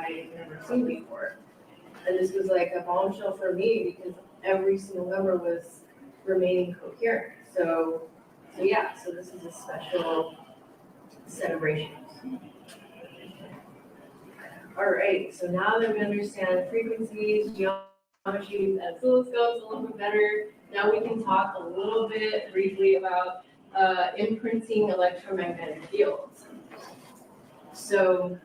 I never seen before. And this was like a bombshell for me because every single number was remaining coherent. So yeah, so this is a special set of ratios. All right, so now that we understand frequencies, geometries, and oscilloscopes a little bit better, now we can talk a little bit briefly about imprinting electromagnetic fields. So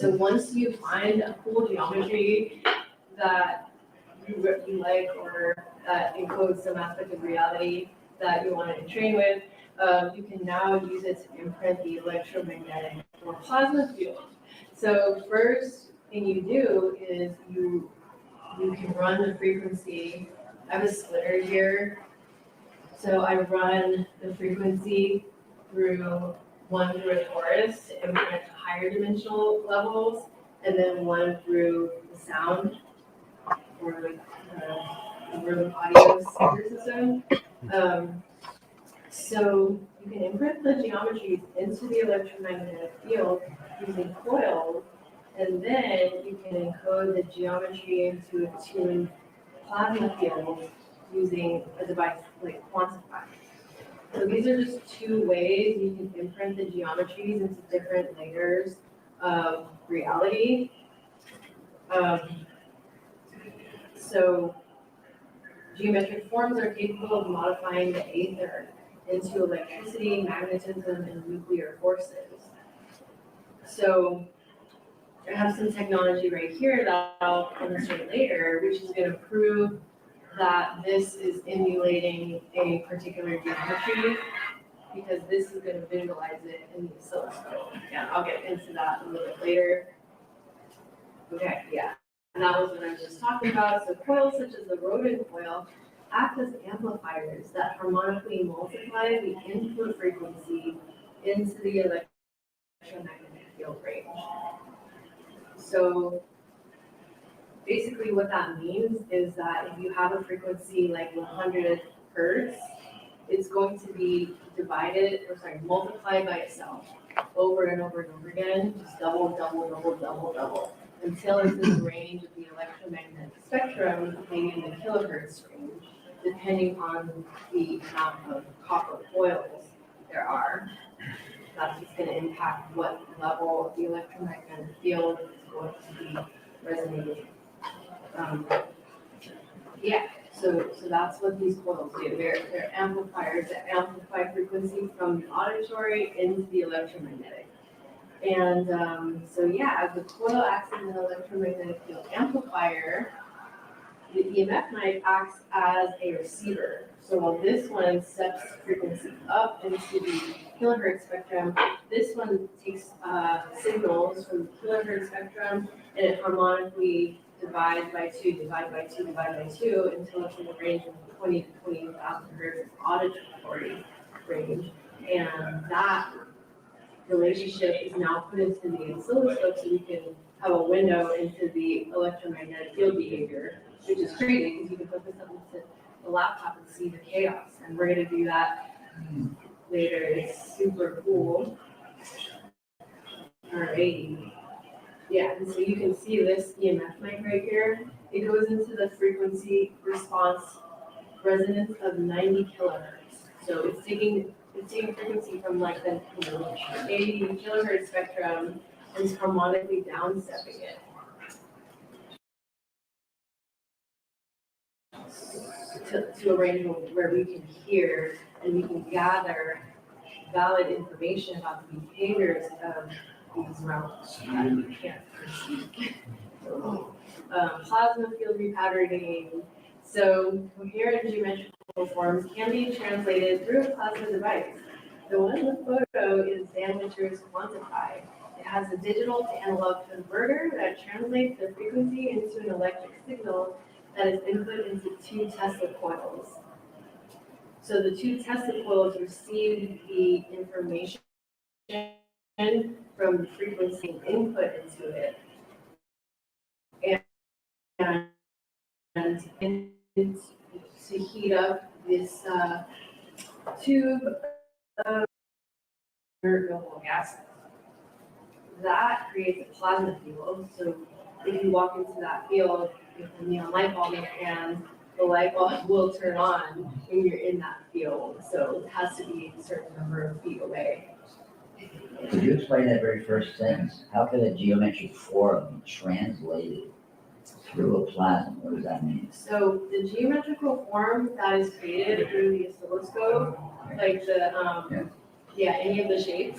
once you find a cool geometry that you like or that encodes some aspect of reality that you want to train with, you can now use it to imprint the electromagnetic or plasma field. So first thing you do is you can run the frequency. I have a splitter here. So I run the frequency through one through a torus to imprint higher dimensional levels, and then one through the sound or the room audio speaker system. So you can imprint the geometries into the electromagnetic field using coils, and then you can encode the geometry into a tuned plasma field using a device like Quantify. So these are just two ways you can imprint the geometries into different layers of reality. So geometric forms are capable of modifying the aether into electricity, magnetism, and nuclear forces. So I have some technology right here that I'll demonstrate later, which is going to prove that this is emulating a particular geometry, because this is going to visualize it in the oscilloscope. Yeah, I'll get into that a little bit later. Okay, yeah. And that was what I was just talking about. So coils such as the rodent coil act as amplifiers that harmonically multiply the input frequency into the electromagnetic field range. So basically what that means is that if you have a frequency like 100 hertz, it's going to be multiplied by itself over and over and over again, just double, until it's in the range of the electromagnetic spectrum, maybe in the kilohertz range, depending on the amount of copper coils there are. That's just going to impact what level of the electromagnetic field is going to be resonating. So that's what these coils do. They're amplifiers that amplify frequency from the auditory into the electromagnetic. And the coil acts as an electromagnetic field amplifier. The EMF mic acts as a receiver. So while this one steps frequency up into the kilohertz spectrum, this one takes signals from the kilohertz spectrum and it harmonically divides by two until it's in the range of 20 to 20,000 hertz auditory range. And that relationship is now put into the oscilloscope so we can have a window into the electromagnetic field behavior, which is crazy because you can put this up into the laptop and see the chaos. And we're going to do that later. It's super cool. All right. Yeah, and so you can see this EMF mic right here. It goes into the frequency response resonance of 90 kilohertz. So it's taking frequency from like the 80 kilohertz spectrum and is harmonically downstepping it. To a range where we can hear and we can gather valid information about the behaviors of these realms that we can't perceive. Plasma field repatterning. So coherent geometrical forms can be translated through a plasma device. The one in the photo is Sandwicher's Quantify. It has a digital to analog converter that translates the frequency into an electric signal that is input into 2 Tesla coils. So the 2 Tesla coils receive the information from the frequency input into it. And to heat up this tube of noble gases. that creates a plasma field. So if you walk into that field with a neon light bulb in your hand, the light bulb will turn on when you're in that field. So it has to be a certain number of feet away. Could you explain that very first sentence? How could a geometric form be translated through a plasma? What does that mean? So the geometrical form that is created through the oscilloscope, like any of the shapes.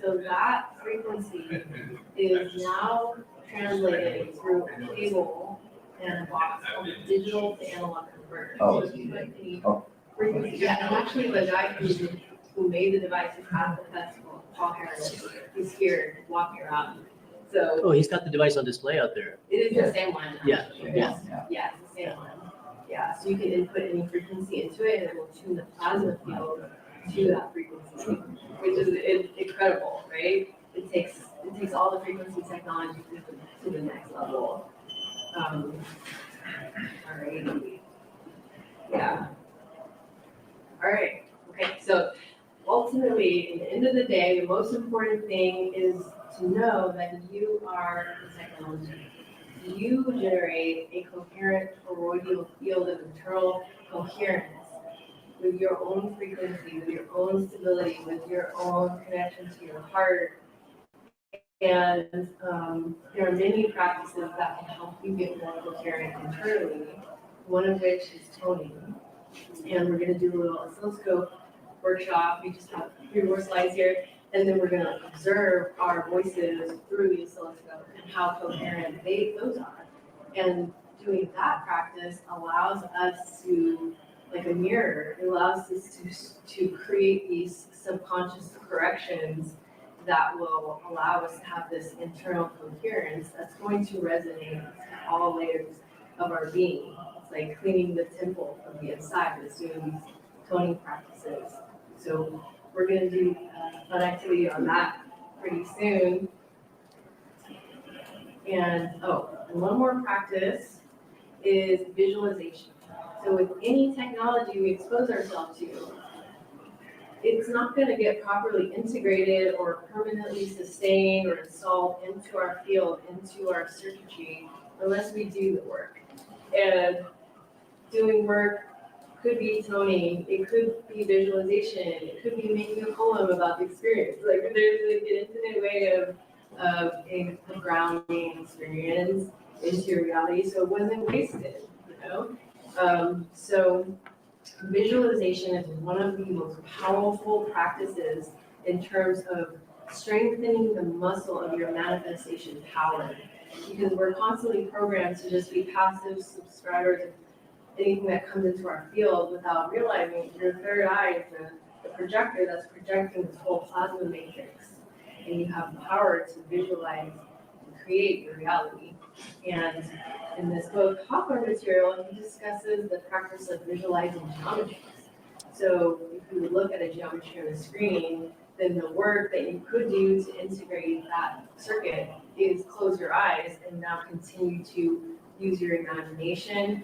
So that frequency is now translated through a cable and a box called a digital to analog converter. Oh, So you put the frequency, yeah, and actually the guy who made the device is at the festival, Paul Harris, he's here walking around. So Oh, he's got the device on display out there. it is the same one. Yeah, Yeah, it's the same one. Yeah, so you can input any frequency into it and it will tune the plasma field to that frequency, which is incredible, right? It takes all the frequency technology to the next level. All right. Yeah. All right. Okay. So ultimately, at the end of the day, the most important thing is to know that you are the technology. You generate a coherent toroidal field of internal coherence with your own frequency, with your own stability, with your own connection to your heart. And there are many practices that can help you get more coherent internally, one of which is toning. And we're going to do a little oscilloscope workshop. We just have 3 more slides here. And then we're going to observe our voices through the oscilloscope and how coherent those are. And doing that practice allows us to, like a mirror, it allows us to create these subconscious corrections that will allow us to have this internal coherence that's going to resonate to all layers of our being. It's like cleaning the temple from the inside, it's doing these toning practices. So we're going to do a fun activity on that pretty soon. And one more practice is visualization. So with any technology we expose ourselves to, it's not going to get properly integrated or permanently sustained or installed into our field, into our circuitry, unless we do the work. And doing work could be toning, it could be visualization, it could be making a poem about the experience. Like there's like an infinite way of a grounding experience into your reality, so it wasn't wasted, So visualization is one of the most powerful practices in terms of strengthening the muscle of your manifestation power, because we're constantly programmed to just be passive subscribers of anything that comes into our field without realizing your third eye is the projector that's projecting this whole plasma matrix, and you have the power to visualize and create your reality. And in this book, Hawthorne material, he discusses the practice of visualizing geometries. So if you look at a geometry on the screen, then the work that you could do to integrate that circuit is close your eyes and now continue to use your imagination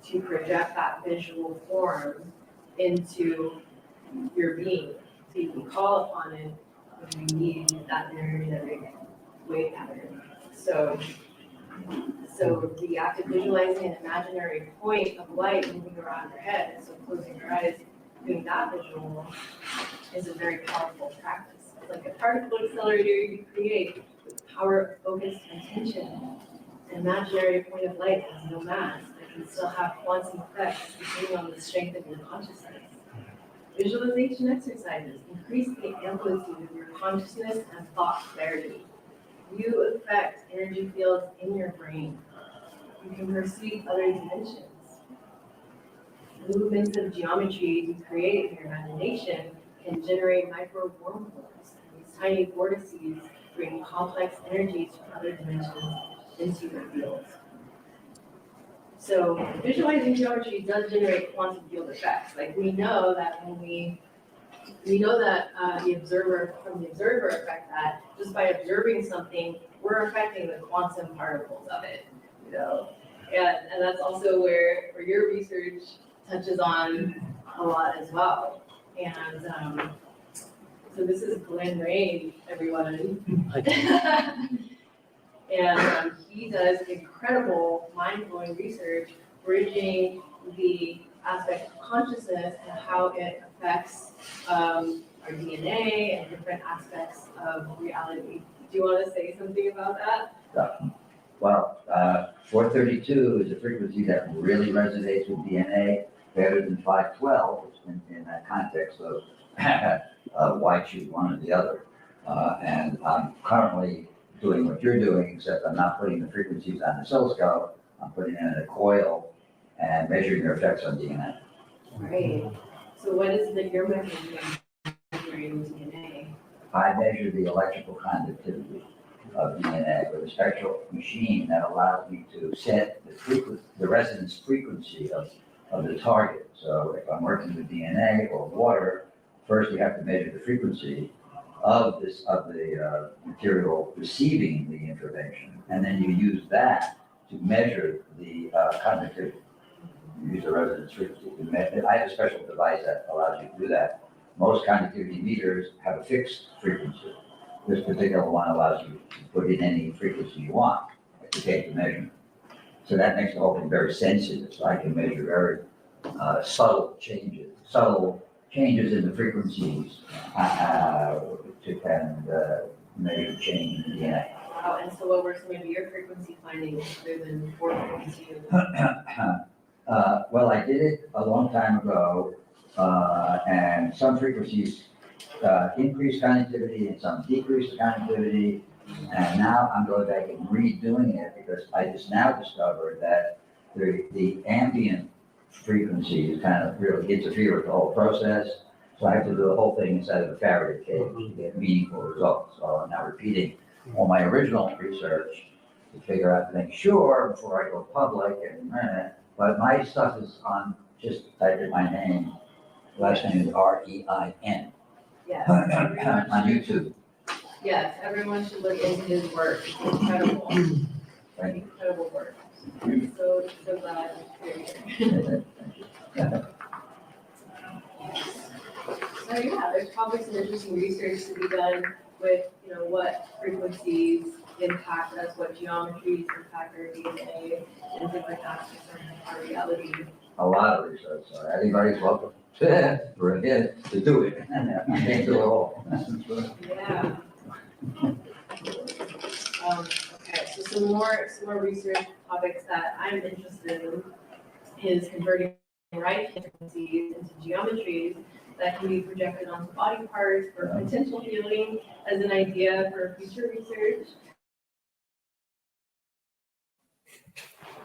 to project that visual form into your being. So you can call upon it when you need that energetic wave pattern. So the act of visualizing an imaginary point of light moving around your head, so closing your eyes, doing that visual is a very powerful practice. It's like a particle accelerator you create with the power of focused intention. An imaginary point of light has no mass, but can still have quantum effects depending on the strength of your consciousness. Visualization exercises increase the amplitude of your consciousness and thought clarity. You affect energy fields in your brain. You can perceive other dimensions. Movements of geometry you create in your imagination can generate micro wormholes. These tiny vortices bring complex energies from other dimensions into your fields. So visualizing geometry does generate quantum field effects. Like we know that the observer effect that just by observing something, we're affecting the quantum particles of it, And that's also where your research touches on a lot as well. And So this is Glenn Rain, everyone. I- And he does incredible, mind-blowing research, bridging the aspect of consciousness and how it affects our DNA and different aspects of reality. Do you want to say something about that? Well, 432 is a frequency that really resonates with DNA better than 512 in that context of why choose one or the other. And I'm currently doing what you're doing, except I'm not putting the frequencies on the oscilloscope. I'm putting them in a coil and measuring their effects on DNA. Right. So what is it that you're measuring DNA? I measure the electrical conductivity of DNA with a special machine that allows me to set the resonance frequency of the target. So if I'm working with DNA or water, first we have to measure the frequency of the material receiving the information, and then you use that to measure the conductivity. You use the resonance frequency to measure. I have a special device that allows you to do that. Most conductivity meters have a fixed frequency. This particular one allows you to put in any frequency you want to take the measurement. So that makes the whole thing very sensitive. So I can measure very subtle changes in the frequencies and measure change in the DNA. Wow, and so what were some of your frequency findings other than 442? Well, I did it a long time ago, and some frequencies increased conductivity and some decreased conductivity. And now I'm going back and redoing it because I just now discovered that the ambient frequencies kind of really interfere with the whole process. So I have to do the whole thing inside of a Faraday cage to get meaningful results. So I'm now repeating all my original research to figure out to make sure before I go public. But my stuff is on, just type in my name. Last name is Rein. Yes, On everyone should, YouTube. yes, everyone should look into his work. It's incredible. Thank you. Incredible work. I'm so glad you're here. So yeah, there's probably some interesting research to be done with, what frequencies impact us, what geometries impact our DNA, and different aspects of our reality. A lot of research, so anybody's welcome to do it. I can't do it all. Yeah. Okay, so some more research topics that I'm interested in is converting right frequencies into geometries that can be projected onto body parts for potential healing as an idea for future research.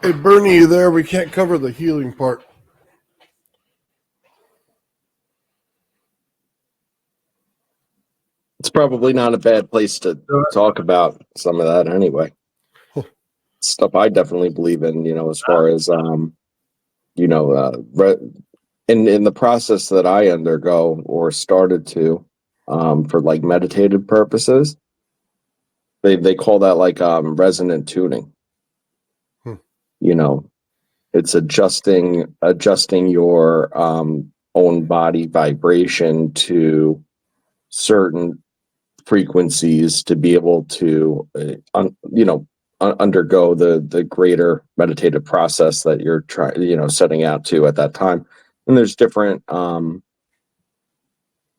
Hey, Bernie, you there? We can't cover the healing part. It's probably not a bad place to talk about some of that anyway. Stuff I definitely believe in, as far as, in the process that I undergo or started to, for like meditative purposes, they call that like resonant tuning. It's adjusting your own body vibration to certain frequencies to be able to undergo the greater meditative process that you're trying setting out to at that time. And there's different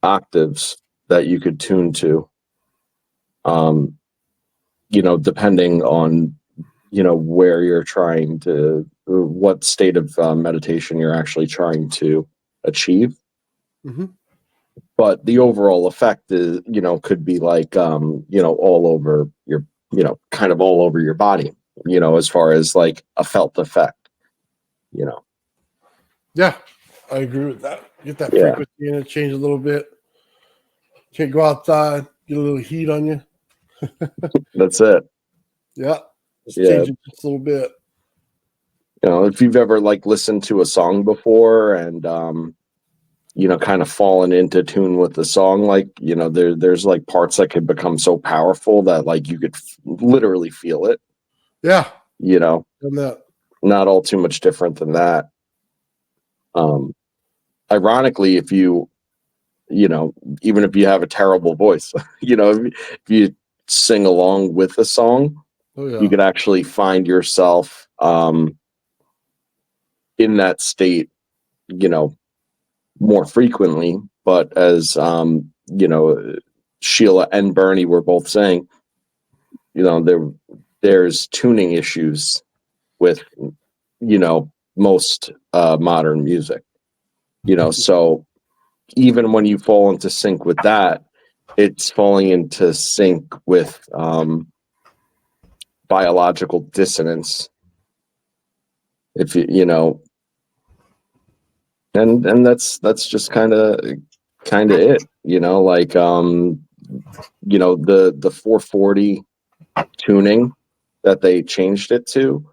octaves that you could tune to, depending on where you're trying to, what state of meditation you're actually trying to achieve. Mm-hmm. But the overall effect is, could be like, all over your, kind of all over your body, as far as like a felt effect, Yeah, I agree with that. Get that Yeah. frequency in it, change a little bit. Can't go outside, get a little heat on you. That's it. Yeah, just Yeah. change it just a little bit. If you've ever like listened to a song before and, kind of fallen into tune with the song, like, there's like parts that could become so powerful that like you could literally feel it, Yeah, not that. all too much different than that. Ironically, if you even if you have a terrible voice, if you sing along with a song, Oh yeah. you could actually find yourself in that state, more frequently. But as Sheela and BurnEye were both saying, there's tuning issues with most modern music. So even when you fall into sync with that, it's falling into sync with biological dissonance. If and that's just kind of it. The 440 tuning that they changed it to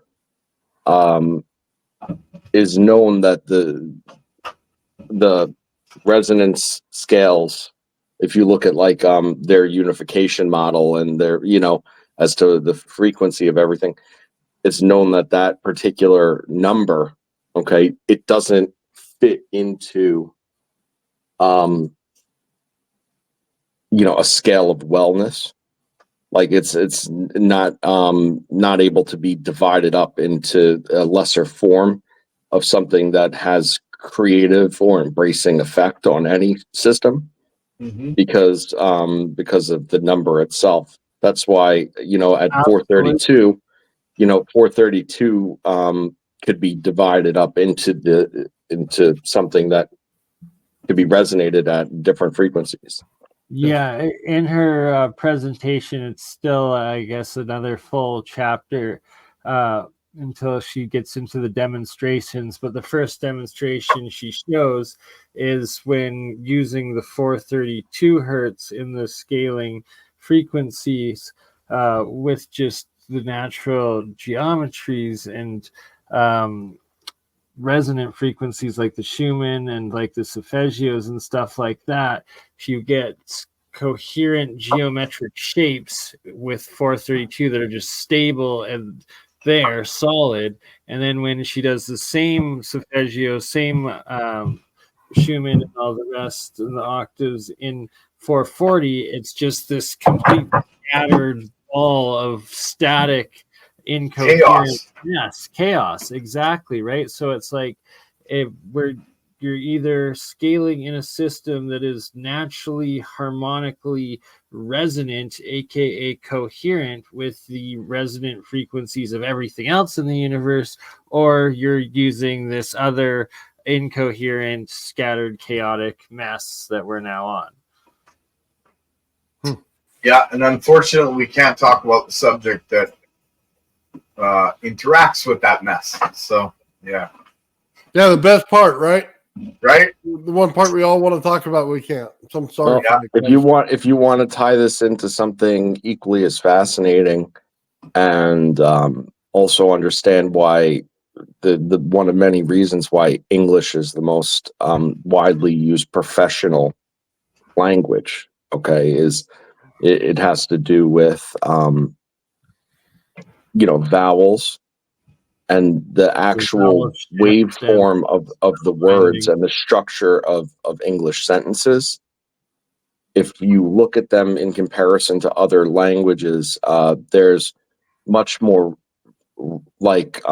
is known that the resonance scales, if you look at their unification model and their as to the frequency of everything, it's known that particular number, okay, it doesn't fit into a scale of wellness. Like it's not able to be divided up into a lesser form of something that has creative or embracing effect on any system, because of the number itself. That's why at 432, 432 could be divided up into something that could be resonated at different frequencies. Yeah, in her presentation, it's still, I guess, another full chapter until she gets into the demonstrations. But the first demonstration she shows is when using the 432 hertz in the scaling frequencies with just the natural geometries and resonant frequencies like the Schumann and like the solfeggios and stuff like that. You get coherent geometric shapes with 432 that are just stable and they're solid. And then when she does the same solfeggio, same Schumann and all the rest and the octaves in 440, it's just this complete scattered ball of static incoherent Chaos. Yes, chaos, exactly, right? So it's like where you're either scaling in a system that is naturally harmonically resonant, aka coherent with the resonant frequencies of everything else in the universe, or you're using this other incoherent, scattered, chaotic mess that we're now on. Yeah, and unfortunately, we can't talk about the subject that interacts with that mess. So, yeah. Yeah, the best part, right? Right? The one part we all want to talk about, we can't. So I'm sorry. Well, if you want to tie this into something equally as fascinating, and also understand why the one of many reasons why English is the most widely used professional language, okay, is it has to do with vowels and the actual waveform of the words and the structure of English sentences. If you look at them in comparison to other languages, there's much more like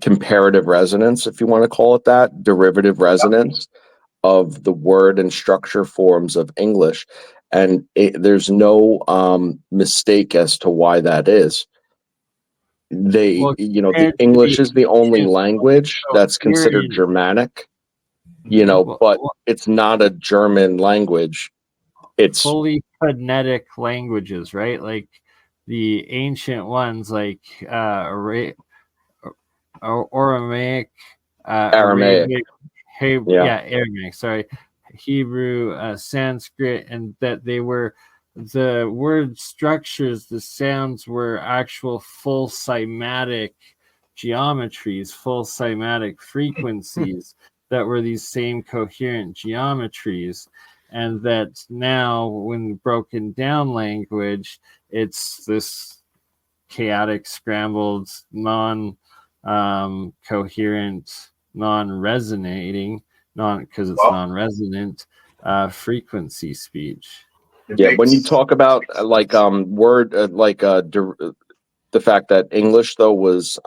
comparative resonance, if you want to call it that, derivative resonance of the word and structure forms of English. And there's no mistake as to why that is. The English is the only language that's considered Germanic, but it's not a German language. It's fully phonetic languages, right? Like the ancient ones, like Aramaic, Aramaic. Arabic, Aramaic. Sorry, Hebrew, Sanskrit, and that they were the word structures. The sounds were actual full cymatic geometries, full cymatic frequencies that were these same coherent geometries. And that now, when broken down language, it's this chaotic, scrambled, non-coherent, non-resonating, because it's non-resonant frequency speech. Yeah, when you talk about the fact that English though was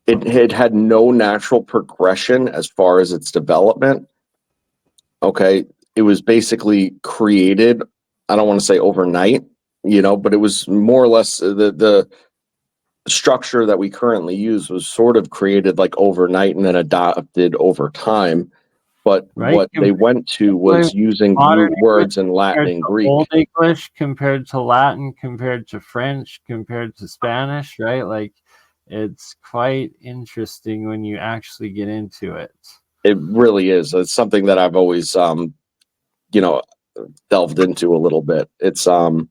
it had no natural progression as far as its development. Okay, it was basically created. I don't want to say overnight, but it was more or less the structure that we currently use was sort of created like overnight and then adopted over time. But Right? what they went to was using Modern root words in Latin compared and to Greek. Old English, compared to Latin, compared to French, compared to Spanish, right? Like, it's quite interesting when you actually get into it. It really is. It's something that I've always, delved into a little bit. It's where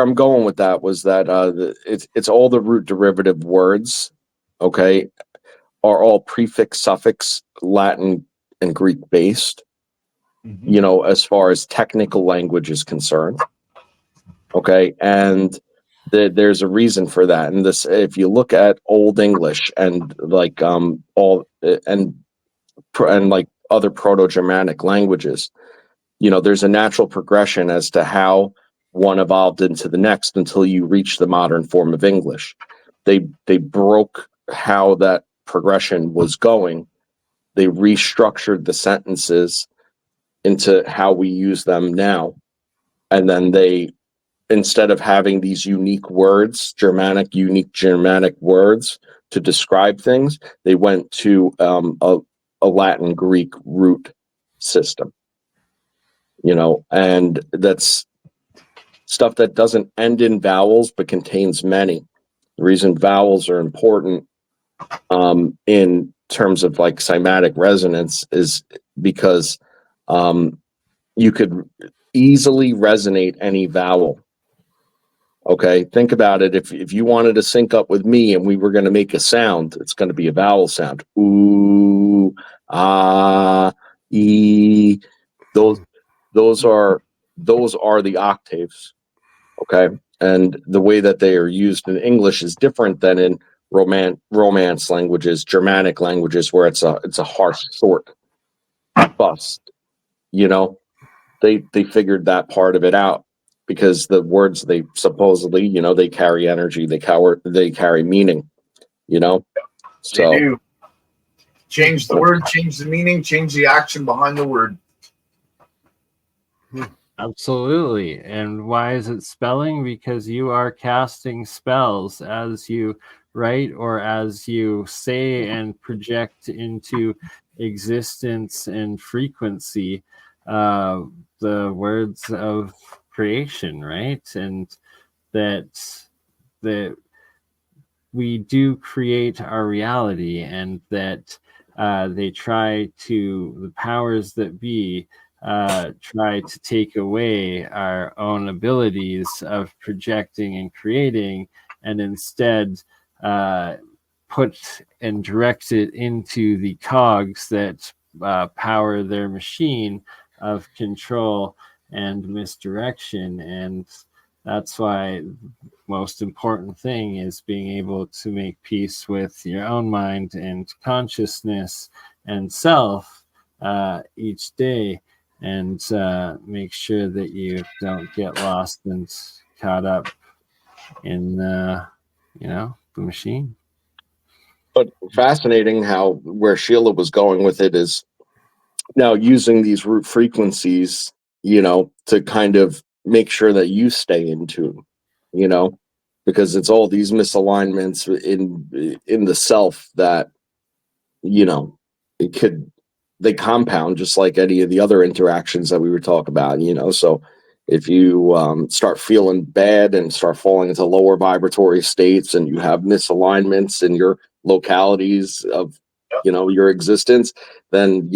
I'm going with that was that it's all the root derivative words, okay, are all prefix suffix Latin and Greek based. As far as technical language is concerned, okay, and there's a reason for that. And this, if you look at Old English and like all and like other Proto-Germanic languages, there's a natural progression as to how one evolved into the next until you reach the modern form of English. They broke how that progression was going. They restructured the sentences into how we use them now. And then they, instead of having these unique Germanic words to describe things, they went to a Latin Greek root system. And that's stuff that doesn't end in vowels but contains many. The reason vowels are important in terms of like cymatic resonance is because you could easily resonate any vowel. Okay, think about it. If you wanted to sync up with me and we were going to make a sound, it's going to be a vowel sound. Ooh, ah, e. Those are the octaves. Okay, and the way that they are used in English is different than in Romance languages, Germanic languages, where it's a harsh short bust. They figured that part of it out because the words they supposedly, they carry energy, they carry meaning. So They do. Change the word, change the meaning, change the action behind the word. Absolutely. And why is it spelling? Because you are casting spells as you write or as you say and project into existence and frequency the words of creation, right? And that we do create our reality, and that the powers that be try to take away our own abilities of projecting and creating, and instead put and direct it into the cogs that power their machine of control and misdirection. And that's why most important thing is being able to make peace with your own mind and consciousness and self each day, and make sure that you don't get lost and caught up in the machine. but fascinating how where Sheela was going with it is now using these root frequencies, to kind of make sure that you stay in tune, because it's all these misalignments in the self that, they compound just like any of the other interactions that we were talking about, so if you start feeling bad and start falling into lower vibratory states and you have misalignments in your localities of your existence, then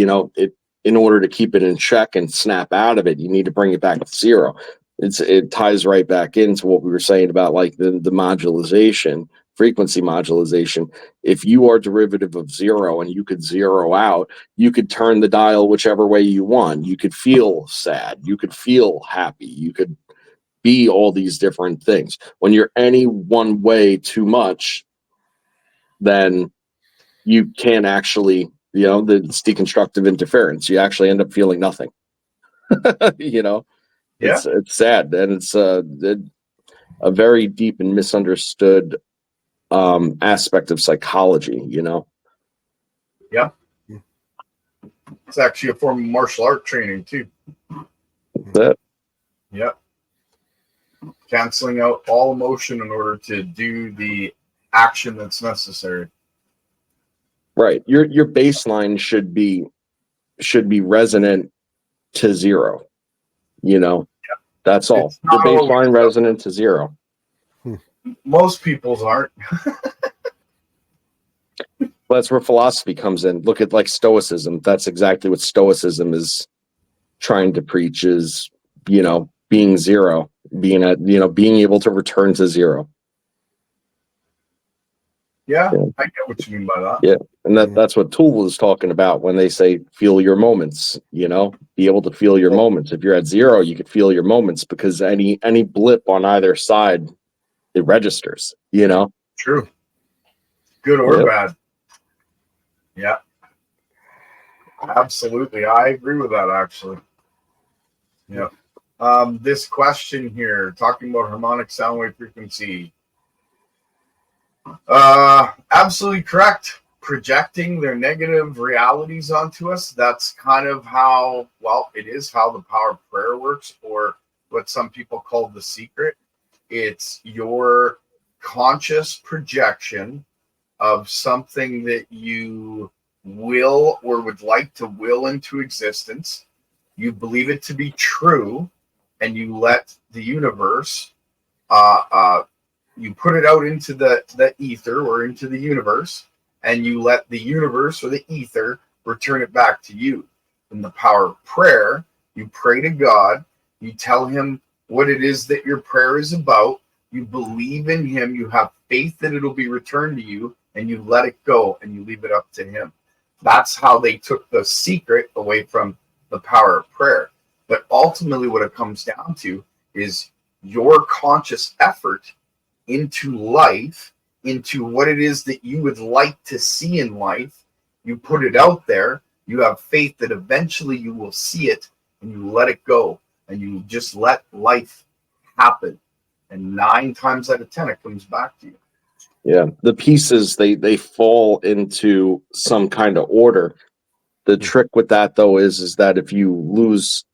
in order to keep it in check and snap out of it, you need to bring it back to zero. It ties right back into what we were saying about like the modulation, frequency modulation. If you are derivative of zero and you could zero out, you could turn the dial whichever way you want. You could feel sad, you could feel happy, you could be all these different things. When you're any one way too much, then you can't actually You know, it's deconstructive interference. You actually end up feeling nothing. You know, Yeah. it's sad, and it's a very deep and misunderstood aspect of psychology. You know. Yeah. It's actually a form of martial art training too. That Yeah. Canceling out all emotion in order to do the action that's necessary. right. Your baseline should be resonant to zero. You know, that's all. It's Your not always, baseline though. resonant to zero. Most people's aren't. That's where philosophy comes in. Look at like Stoicism. That's exactly what Stoicism is trying to preach, is, you know, being zero, being able to return to zero. Yeah, Yeah. I get what you mean by that. Yeah. And that's what Tool is talking about when they say feel your moments, you know, be able to feel your moments. If you're at zero, you could feel your moments, because any blip on either side, it registers, you know. True. Good or Yep. bad. Yeah. Absolutely. I agree with that, actually. Yeah. This question here, talking about harmonic sound wave frequency. Absolutely correct. Projecting their negative realities onto us. That's kind of how, well, it is how the power of prayer works, or what some people call the secret. It's your conscious projection of something that you will or would like to will into existence. You believe it to be true, and you let the universe, you put it out into the ether or into the universe, and you let the universe or the ether return it back to you. In the power of prayer, you pray to God, you tell him what it is that your prayer is about, you believe in him, you have faith that it'll be returned to you, and you let it go and you leave it up to him. That's how they took the secret away from the power of prayer. But ultimately what it comes down to is your conscious effort into life, into what it is that you would like to see in life. You put it out there, you have faith that eventually you will see it, and you let it go, and you just let life happen. And 9 times out of 10, it comes back to you. Yeah, the pieces, they fall into some kind of order. The trick with that, though, is that if you lose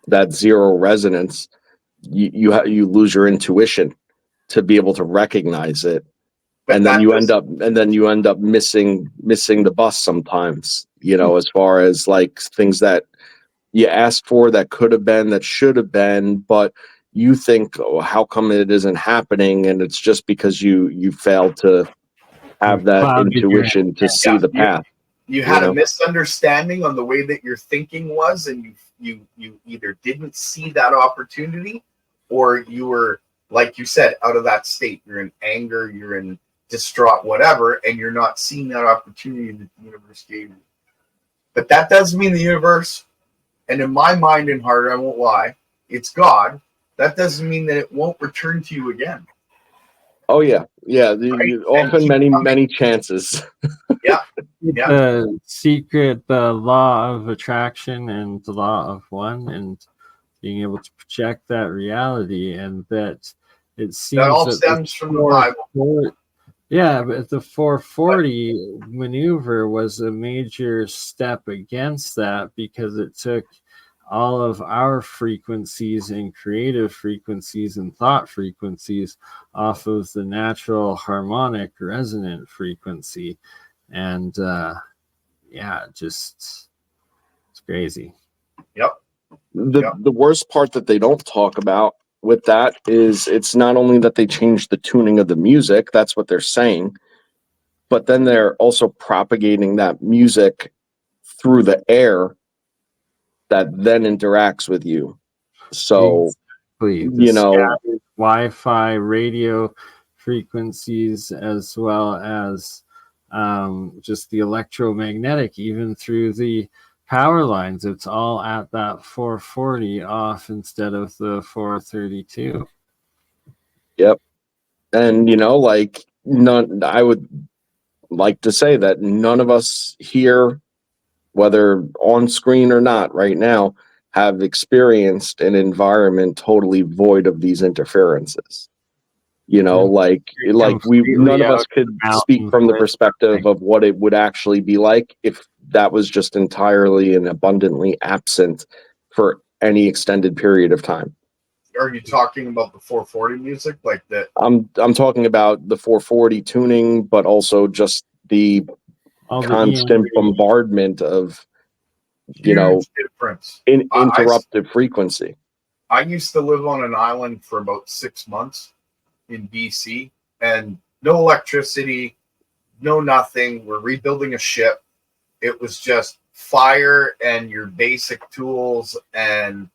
that zero resonance, you lose your intuition to be able to recognize it, But and then that you does- end up missing the bus sometimes. You know, as far as like things that you asked for that could have been, that should have been, but you think, oh, how come it isn't happening? And it's just because you failed to have that Clouded your intuition to see the path. You had You know? a misunderstanding on the way that your thinking was, and you either didn't see that opportunity, or you were, like you said, out of that state. You're in anger, you're in distraught, whatever, and you're not seeing that opportunity that the universe gave you. But that doesn't mean the universe, and in my mind and heart, I won't lie, it's God. That doesn't mean that it won't return to you again. Oh yeah, yeah. Right? Often And keep many chances. Yeah. The secret, the law of attraction and the law of one, and being able to project that reality, and that it seems That all that stems from the Bible. Yeah, but the 440 maneuver was a major step against that, because it took all of our frequencies and creative frequencies and thought frequencies off of the natural harmonic resonant frequency. And yeah, just it's crazy. Yep. The worst part that they don't talk about with that is it's not only that they changed the tuning of the music, that's what they're saying, but then they're also propagating that music through the air that then interacts with you. So, Exactly. you know, Wi-Fi radio frequencies, as well as just the electromagnetic, even through the power lines, it's all at that 440 off instead of the 432. yep. And, you know, like, I would like to say that none of us here whether on screen or not right now, have experienced an environment totally void of these interferences. You know, like none of us could speak from the perspective of what it would actually be like if that was just entirely and abundantly absent for any extended period of time. Are you talking about the 440 music, like that? I'm talking about the 440 tuning, but also just the constant bombardment of, you know, difference. Interrupted frequency. I used to live on an island for about 6 months in BC, and no electricity, no nothing. We're rebuilding a ship. It was just fire and your basic tools, and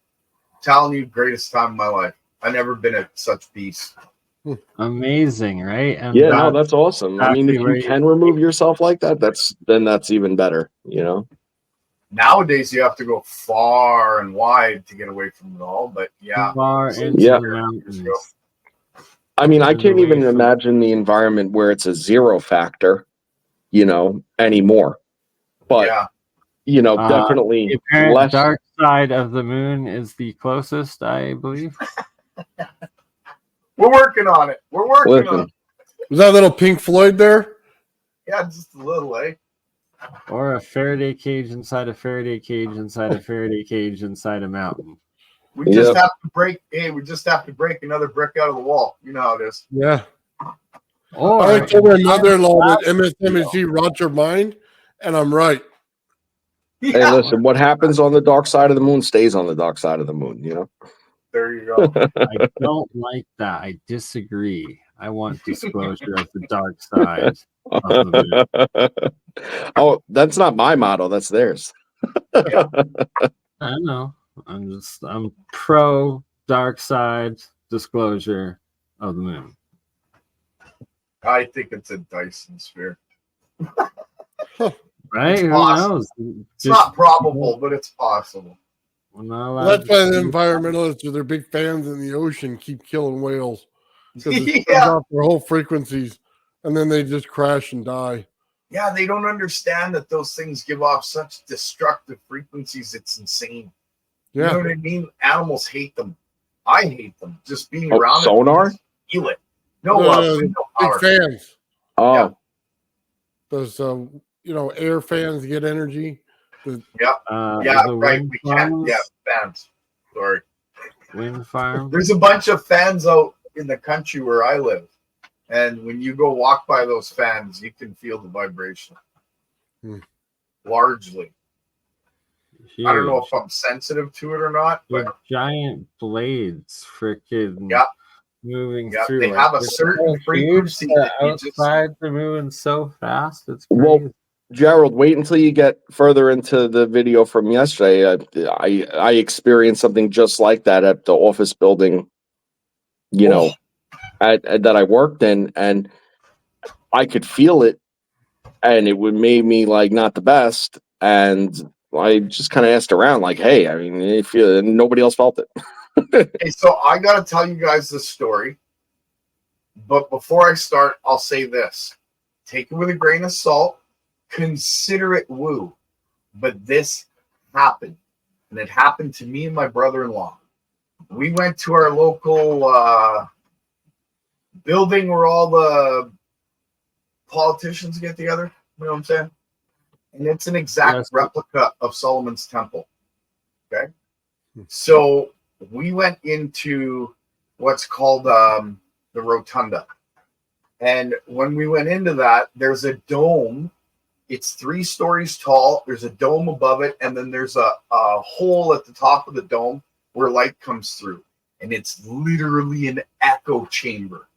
telling you, greatest time of my life. I've never been at such peace. Amazing, right? And yeah, no, that's awesome. I mean, if you right. can remove yourself like that, that's even better, you know. Nowadays, you have to go far and wide to get away from it all. But yeah, far into Yeah. the mountains. I mean, I And can't away even from- imagine the environment where it's a zero factor, you know, anymore. But yeah, you know, The definitely apparent less. dark side of the moon is the closest, I believe. we're working on it. We're working on Listen, it. Was that little Pink Floyd there? Yeah, just a little, eh? Or a Faraday cage inside a Faraday cage inside a Faraday cage inside a mountain. We just have to break. Hey, we just have to break another brick out of the wall. You know how it is. Yeah. Or I told my mother-in-law that MSMG rot your mind, and I'm right. hey, Yeah, listen, what happens on the dark side of the moon stays on the dark side of the moon, you know. there you go. I don't like that. I disagree. I want disclosure of the dark side of the moon. Oh, that's not my motto. That's theirs. I know. I'm pro dark side disclosure of the moon. I think it's a Dyson sphere. Right? Who possible. knows? It's not probable, but it's possible. We're not allowed Well, that's why to the see- environmentalists with their big fans in the ocean keep killing whales. Because it turns Yeah. off their whole frequencies, and then they just crash and die. Yeah, they don't understand that those things give off such destructive frequencies. It's insane. You know Yeah. what I mean? Animals hate them. I hate them. Just being Oh, around sonar? it. Feel it. No, Big power. fans. Oh, Yeah. Those, air fans get energy. Yeah, the right. wind We can't. farms, Yeah, fans. Sorry. wind farm. There's a bunch of fans out in the country where I live. And when you go walk by those fans, you can feel the vibration. Largely. I don't know if I'm sensitive to it or not, With but giant blades freaking Yeah. moving yeah, through. they it. have a They're certain so frequency huge that you just outside they're moving so fast. It's crazy. well, Gerald, wait until you get further into the video from yesterday. I experienced something just like that at the office building, you know, at that I worked in, and I could feel it, and it would make me like not the best, and I just kind of asked around, like, "Hey, I mean, if you, nobody else felt it." Hey, so I got to tell you guys this story. But before I start, I'll say this. Take it with a grain of salt. Consider it woo. But this happened. And it happened to me and my brother-in-law. We went to our local building where all the politicians get together. You know what I'm saying? And it's an exact replica of Solomon's Temple. Okay? So we went into what's called the rotunda. And when we went into that, there's a dome. It's 3 stories tall. There's a dome above it. And then there's a hole at the top of the dome where light comes through. And it's literally an echo chamber.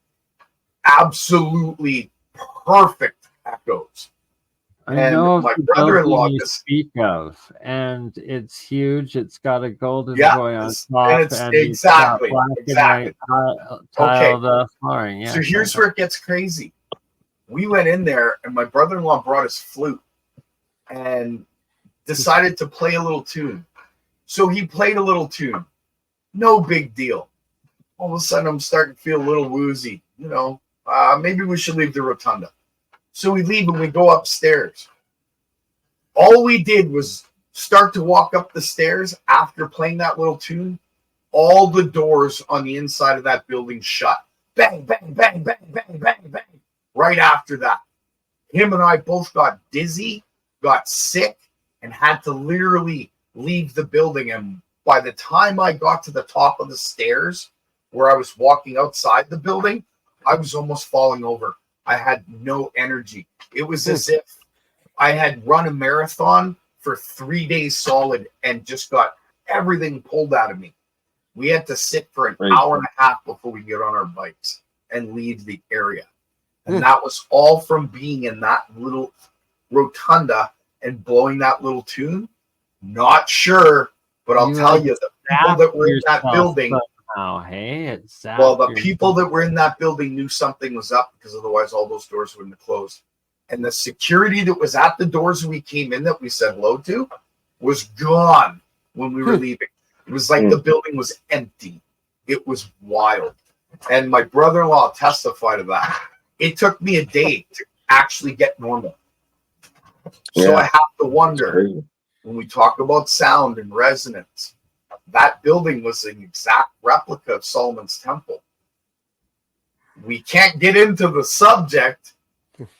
Absolutely perfect echoes. I know my of the brother-in-law building you just speak of, and it's huge. It's got a golden Yeah, boy on it's- top, and it's and exactly, it's got black exactly. and white tiled flooring. Yeah. So here's where it gets crazy. We went in there, and my brother-in-law brought his flute and decided to play a little tune. So he played a little tune. No big deal. All of a sudden, I'm starting to feel a little woozy. You know, maybe we should leave the rotunda. So we leave and we go upstairs. all we did was start to walk up the stairs after playing that little tune. All the doors on the inside of that building shut. Bang, bang, bang, bang, bang, bang, bang. Right after that, him and I both got dizzy, got sick, and had to literally leave the building. And by the time I got to the top of the stairs where I was walking outside the building, I was almost falling over. I had no energy. It was as if I had run a marathon for 3 days solid and just got everything pulled out of me. We had to sit for an hour and a half before we get on our bikes and leave the area. And that was all from being in that little rotunda and blowing that little tune. Not sure, but I'll tell you, the people that were in that building, the people that were in that building knew something was up, because otherwise all those doors wouldn't have closed. And the security that was at the doors when we came in that we said hello to was gone when we were leaving. It was like the building was empty. It was wild. And my brother-in-law testified to that. It took me a day to actually get normal. So I have to wonder, when we talk about sound and resonance, that building was an exact replica of Solomon's temple. We can't get into the subject,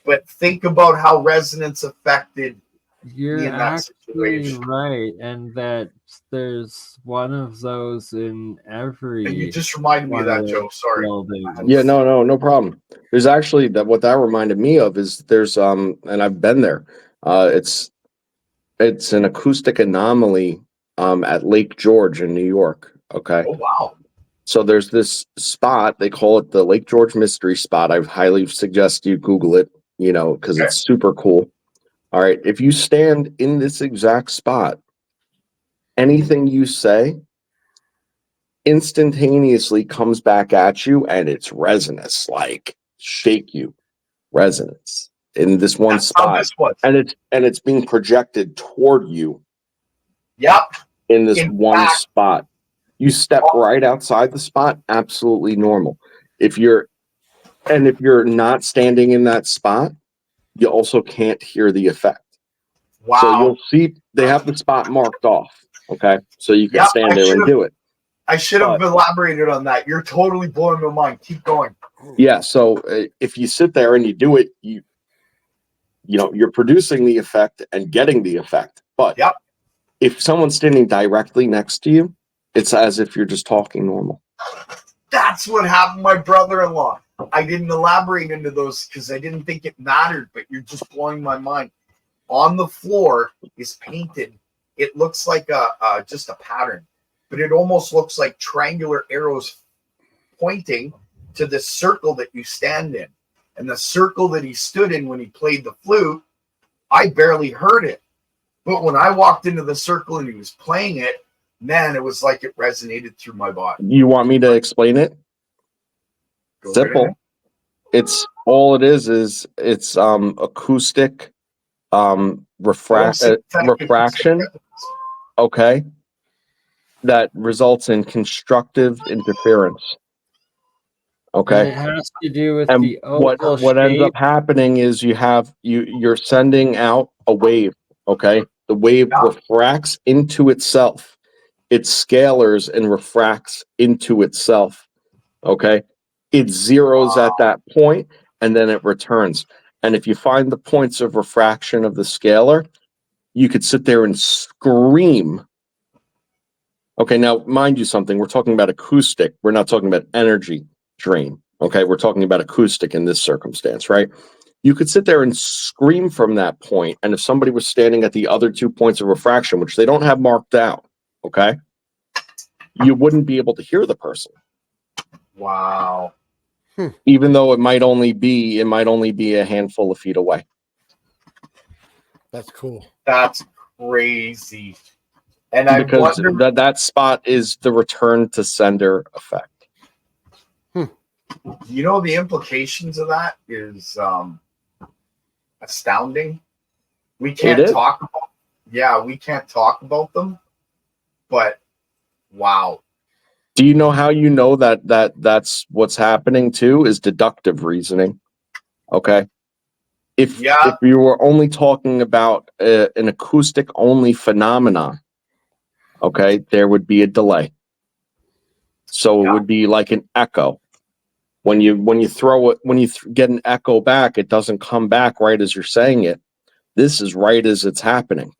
but think about how resonance affected You're in that actually situation. right, and that there's one of those in every. And you just reminded me of that, Joe. Sorry. Yeah, no problem. There's actually what that reminded me of is there's and I've been there. It's an acoustic anomaly at Lake George in New York. Okay. Oh wow. So there's this spot, they call it the Lake George Mystery Spot. I highly suggest you Google it, because it's super cool. All right. If you stand in this exact spot, anything you say instantaneously comes back at you, and it's resonance, like shake you resonance in this one spot. And it's being projected toward you. Yep. In this one spot. You step right outside the spot, absolutely normal. If you're not standing in that spot, you also can't hear the effect. Wow. So you'll see they have the spot marked off. Okay. So you can stand there and do it. I should have elaborated on that. You're totally blowing my mind. Keep going. Yeah. So if you sit there and you do it, you're producing the effect and getting the effect. But if someone's standing directly next to you, it's as if you're just talking normal. That's what happened to my brother-in-law. I didn't elaborate into those because I didn't think it mattered, but you're just blowing my mind. On the floor is painted. It looks like just a pattern, but it almost looks like triangular arrows pointing to the circle that you stand in. And the circle that he stood in when he played the flute, I barely heard it. But when I walked into the circle and he was playing it, man, it was like it resonated through my body. You want me to explain it? Go Simple. right It's all it is it's acoustic refraction. Okay. That results in constructive interference. Okay. And it has to do with And the oval what ends shape. up happening is you're sending out a wave. Okay. The wave refracts into itself. It scalars and refracts into itself. Okay. It zeroes at that point and then it returns. And if you find the points of refraction of the scalar, you could sit there and scream. Okay. Now, mind you something, we're talking about acoustic. We're not talking about energy drain. Okay. We're talking about acoustic in this circumstance, right? You could sit there and scream from that point. And if somebody was standing at the other 2 points of refraction, which they don't have marked out, okay, you wouldn't be able to hear the person. Wow. Even though it might only be a handful of feet away. That's cool. That's crazy. And because that spot is the return to sender effect. You know, the implications of that is astounding. We can't talk about them, but wow. Do you know how you know that's what's happening too? Is deductive reasoning. Okay. If Yeah. you were only talking about an acoustic only phenomena, okay, there would be a delay. So it would be like an echo. When you throw it, get an echo back, it doesn't come back right as you're saying it. This is right as it's happening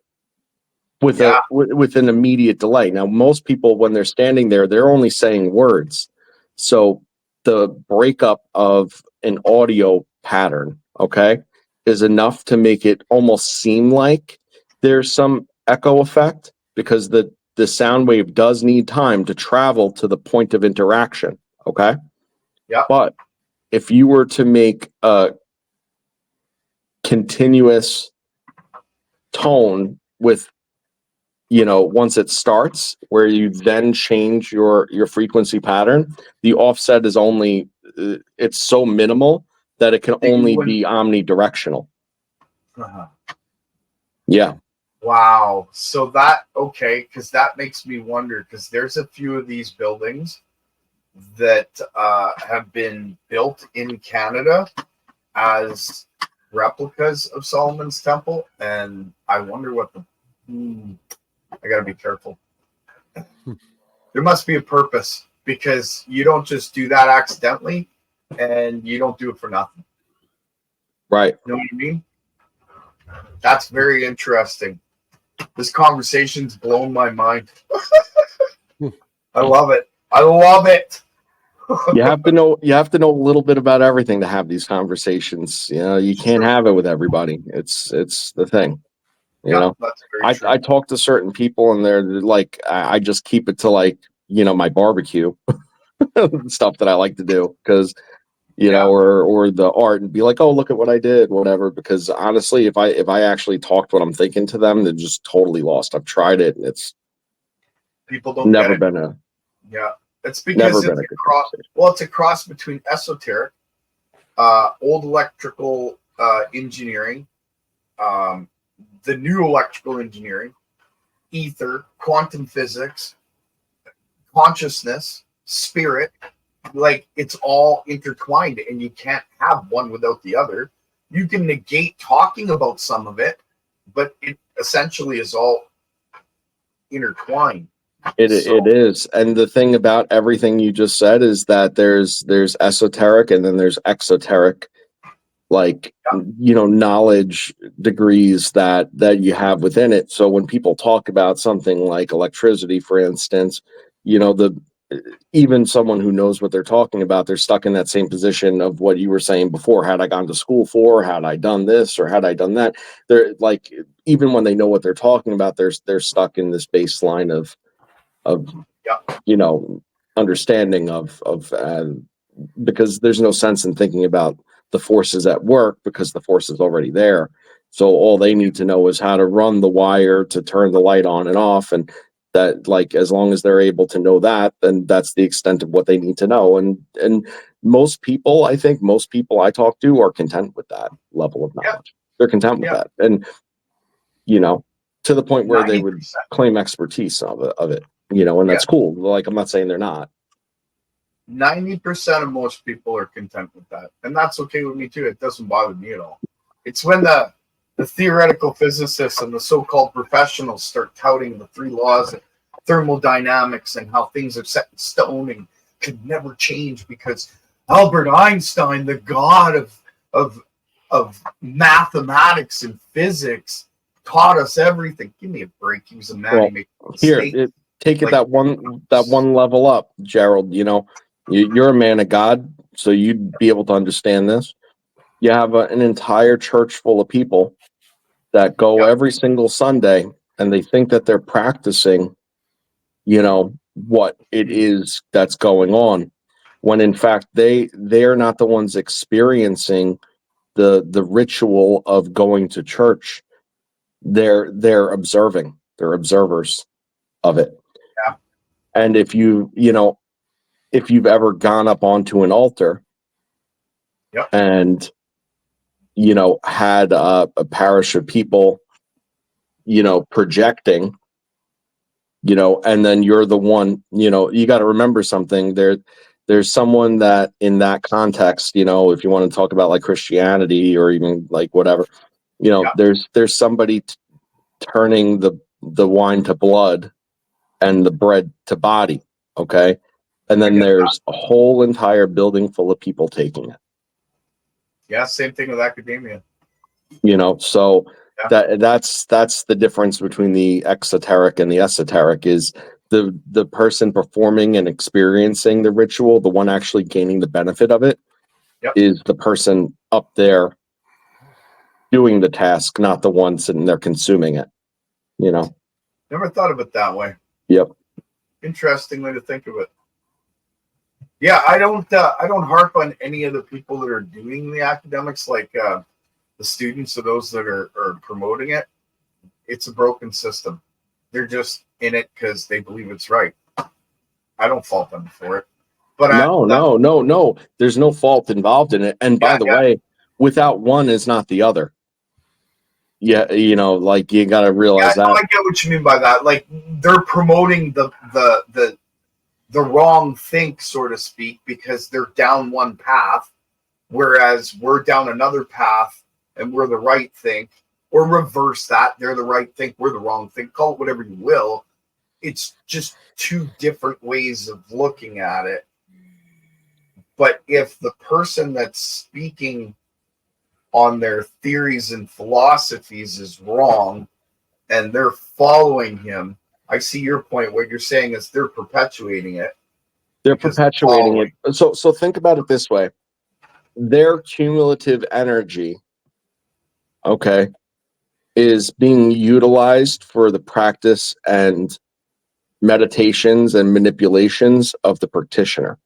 with with an immediate delay. Now, most people, when they're standing there, they're only saying words. So the breakup of an audio pattern, okay, is enough to make it almost seem like there's some echo effect, because the sound wave does need time to travel to the point of interaction, okay? Yeah. But if you were to make a continuous tone with, once it starts, where you then change your frequency pattern, the offset is only, it's so minimal that it can only be omnidirectional. Uh-huh. Yeah. Wow. So because that makes me wonder, because there's a few of these buildings that have been built in Canada as replicas of Solomon's Temple, and I wonder what I gotta be careful. There must be a purpose, because you don't just do that accidentally, and you don't do it for nothing. Right. You know what I mean? That's very interesting. This conversation's blown my mind. I love it. I love it. You have to know a little bit about everything to have these conversations. You can't have it with everybody. It's the thing. That's very true. I talk to certain people, and they're like, I just keep it to, like, my barbecue stuff that I like to do, because or the art, and be like, oh, look at what I did, whatever. Because honestly, if I actually talked what I'm thinking to them, they're just totally lost. I've tried it, and it's people don't never get it. been a It's because never it's a cross between esoteric, old electrical engineering, the new electrical engineering, ether, quantum physics, consciousness, spirit. Like, it's all intertwined, and you can't have one without the other. You can negate talking about some of it, but it essentially is all intertwined. It is. And the thing about everything you just said is that there's esoteric, and then there's exoteric, like, knowledge degrees that you have within it. So when people talk about something like electricity, for instance, even someone who knows what they're talking about, they're stuck in that same position of what you were saying before. Had I gone to school for, had I done this, or had I done that? They're like, even when they know what they're talking about, they're stuck in this baseline of understanding of because there's no sense in thinking about the forces at work, because the force is already there. So all they need to know is how to run the wire to turn the light on and off, and that, like, as long as they're able to know that, then that's the extent of what they need to know. And most people I talk to are content with that level of knowledge. They're content with that, and to the point where 90%. They would claim expertise of it, and that's cool. Like, I'm not saying they're not. 90% of most people are content with that, and that's okay with me too. It doesn't bother me at all. It's when the theoretical physicists and the so-called professionals start touting the 3 laws of thermodynamics and how things are set in stone and could never change because Albert Einstein, the god of mathematics and physics, taught us everything. Give me a break. He was a man. Take it that one level up, Gerald. You're a man of God, so you'd be able to understand this. You have an entire church full of people that go every single Sunday, and they think that they're practicing, what it is that's going on, when in fact they're not the ones experiencing the ritual of going to church. They're observing. They're observers of it. Yeah. And if you've ever gone up onto an altar, and had a parish of people, projecting, and then you're the one, you got to remember something. there's someone that in that context, you know, if you want to talk about like Christianity or even like whatever, you know, Yeah. there's somebody turning the wine to blood and the bread to body. Okay. And then there's a whole entire building full of people taking it. Yeah, same thing with academia. You know, so Yeah. that's the difference between the exoteric and the esoteric is the person performing and experiencing the ritual, the one actually gaining the benefit of it, Yep. is the person up there doing the task, not the one sitting there consuming it. You know. Never thought of it that way. Yep. Interesting way to think of it. Yeah, I don't harp on any of the people that are doing the academics, like the students or those that are promoting it. It's a broken system. They're just in it because they believe it's right. I don't fault them for it. But no. There's no fault involved in it. And by the way, without one is not the other. Yeah, you know, like you got to realize that. I get what you mean by that. Like they're promoting the wrong think, so to speak, because they're down one path, whereas we're down another path and we're the right think, or reverse that. They're the right think, we're the wrong think. Call it whatever you will. It's just two different ways of looking at it. But if the person that's speaking on their theories and philosophies is wrong and they're following him, I see your point. What you're saying is they're perpetuating it. They're perpetuating it. So think about it this way. Their cumulative energy, okay, is being utilized for the practice and meditations and manipulations of the practitioner.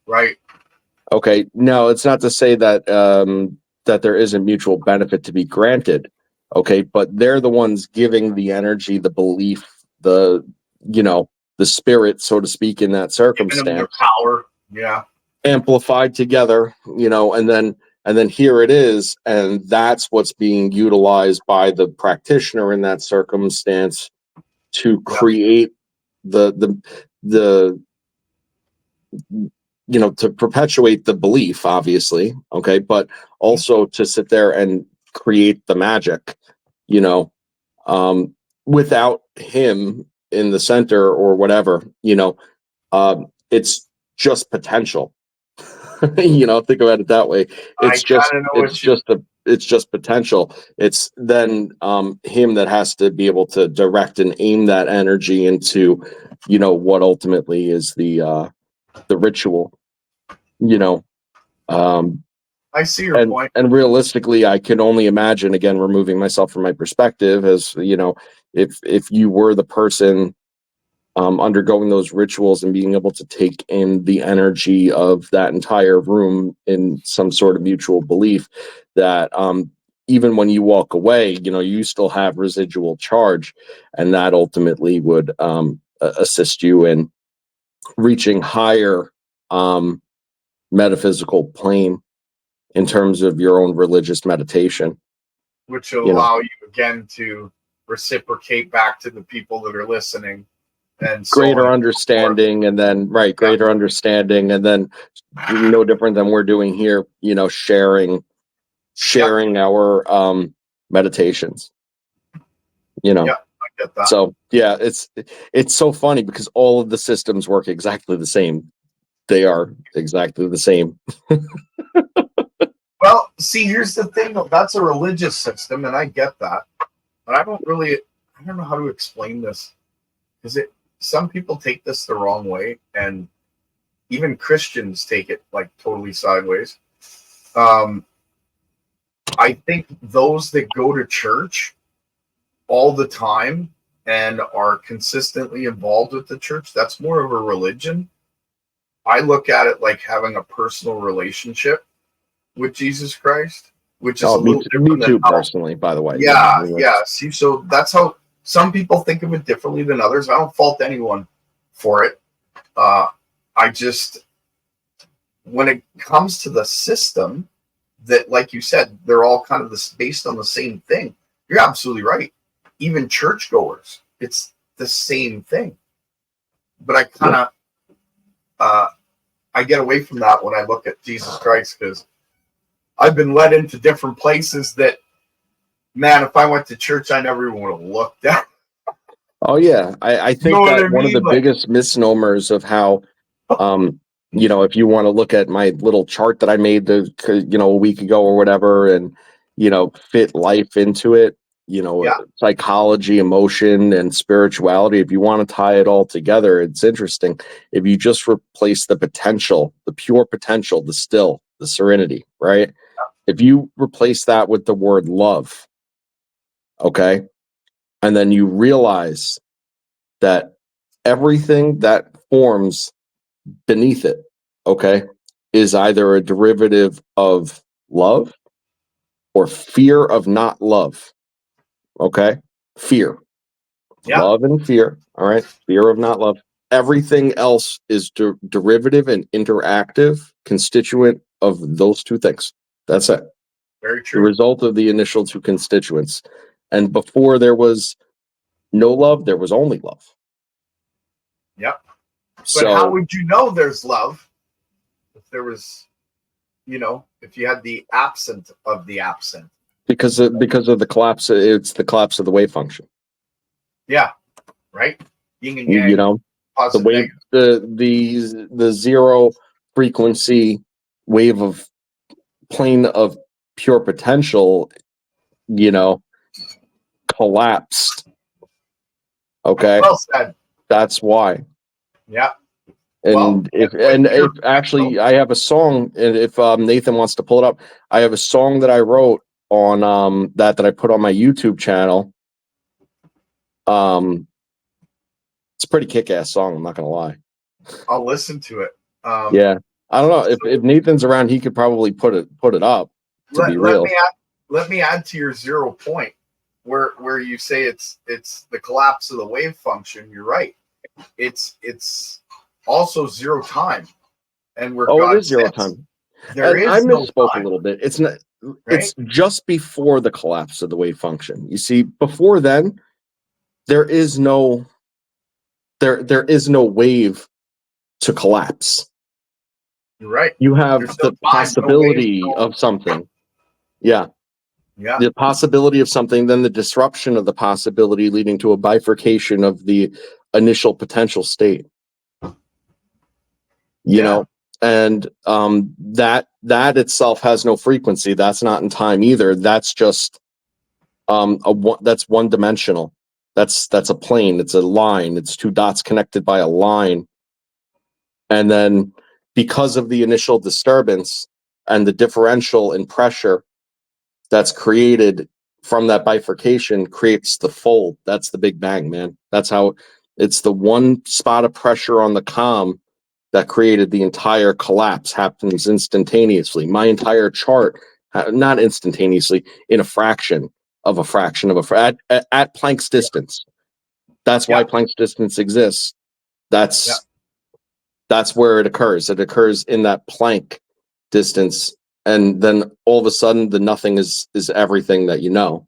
Right. Okay. No, it's not to say that that there isn't mutual benefit to be granted. Okay, but they're the ones giving the energy, the belief, the spirit, so to speak, in that circumstance. Giving them their power. Yeah. Amplified together, and then here it is, and that's what's being utilized by the practitioner in that circumstance to create the to perpetuate the belief, obviously, okay, but also to sit there and create the magic, without him in the center or whatever, it's just potential. Think about it that way. It's just potential. It's then him that has to be able to direct and aim that energy into, what ultimately is the ritual. I see your point. And realistically, I can only imagine, again, removing myself from my perspective, as if you were the person undergoing those rituals and being able to take in the energy of that entire room in some sort of mutual belief that even when you walk away, you still have residual charge, and that ultimately would assist you in reaching higher metaphysical plane in terms of your own religious meditation, which will allow you again to reciprocate back to the people that are listening. And greater understanding, and then greater understanding, and then no different than we're doing here, sharing our meditations. I get that. So it's so funny because all of the systems work exactly the same. They are exactly the same. Well, see, here's the thing. That's a religious system, and I get that, but I don't know how to explain this, because some people take this the wrong way, and even Christians take it like totally sideways. I think those that go to church all the time and are consistently involved with the church, that's more of a religion. I look at it like having a personal relationship with Jesus Christ, which is a little different. Me too, personally, by the way. Yeah. See, so that's how some people think of it differently than others. I don't fault anyone for it. I just, when it comes to the system, that, like you said, they're all kind of based on the same thing. You're absolutely right. Even churchgoers, it's the same thing. But I kind of I get away from that when I look at Jesus Christ, because I've been led into different places that, man, if I went to church, I never even would have looked at. Oh yeah, I think know what that I one of the mean? Like- biggest misnomers of how, if you want to look at my little chart that I made, a week ago or whatever, and fit life into it, Yeah. psychology, emotion, and spirituality. If you want to tie it all together, it's interesting. If you just replace the potential, the pure potential, the still, the serenity, right? If you replace that with the word love, okay, and then you realize that everything that forms beneath it, okay, is either a derivative of love or fear of not love, okay? Fear. Yeah. Love and fear, all right? Fear of not love. Everything else is derivative and interactive constituent of those two things. That's it. Very The true. result of the initial two constituents. And before there was no love, there was only love. Yep. But So how would you know there's love if there was, if you had the absent of the absent? because of the collapse, it's the collapse of the wave function. Yeah. Right? Yin and You yang. know, the Positive, wave, the zero frequency wave of plane of pure potential, collapsed. Okay, well said. that's why. Yeah. And if actually I have a song, and if Nathan wants to pull it up, I have a song that I wrote on that I put on my YouTube channel. It's a pretty kick-ass song, I'm not gonna lie. I'll listen to it. Yeah, I don't know if Nathan's around, he could probably put it up. To be real, let me add to your 0 point where you say it's the collapse of the wave function. You're right. It's also zero time, and where God it is zero sits, time. There And is I no misspoke time. a little bit. It's not. Right? It's just before the collapse of the wave function. You see, before then, there is no wave to collapse. You're right. You have There's no the time, possibility no wave, of something. Yeah. Yeah. The possibility of something, then the disruption of the possibility, leading to a bifurcation of the initial potential state. You know, and that itself has no frequency. That's not in time either. That's just that's one dimensional. That's a plane. It's a line. It's two dots connected by a line. And then because of the initial disturbance and the differential in pressure that's created from that bifurcation creates the fold. That's the Big Bang, man. That's how it's the one spot of pressure on the comm that created the entire collapse. Happens instantaneously. My entire chart, not instantaneously, in a fraction of a fraction of at Planck's distance. That's why Planck's distance exists. That's where it occurs. It occurs in that Planck distance, and then all of a sudden, the nothing is everything that you know,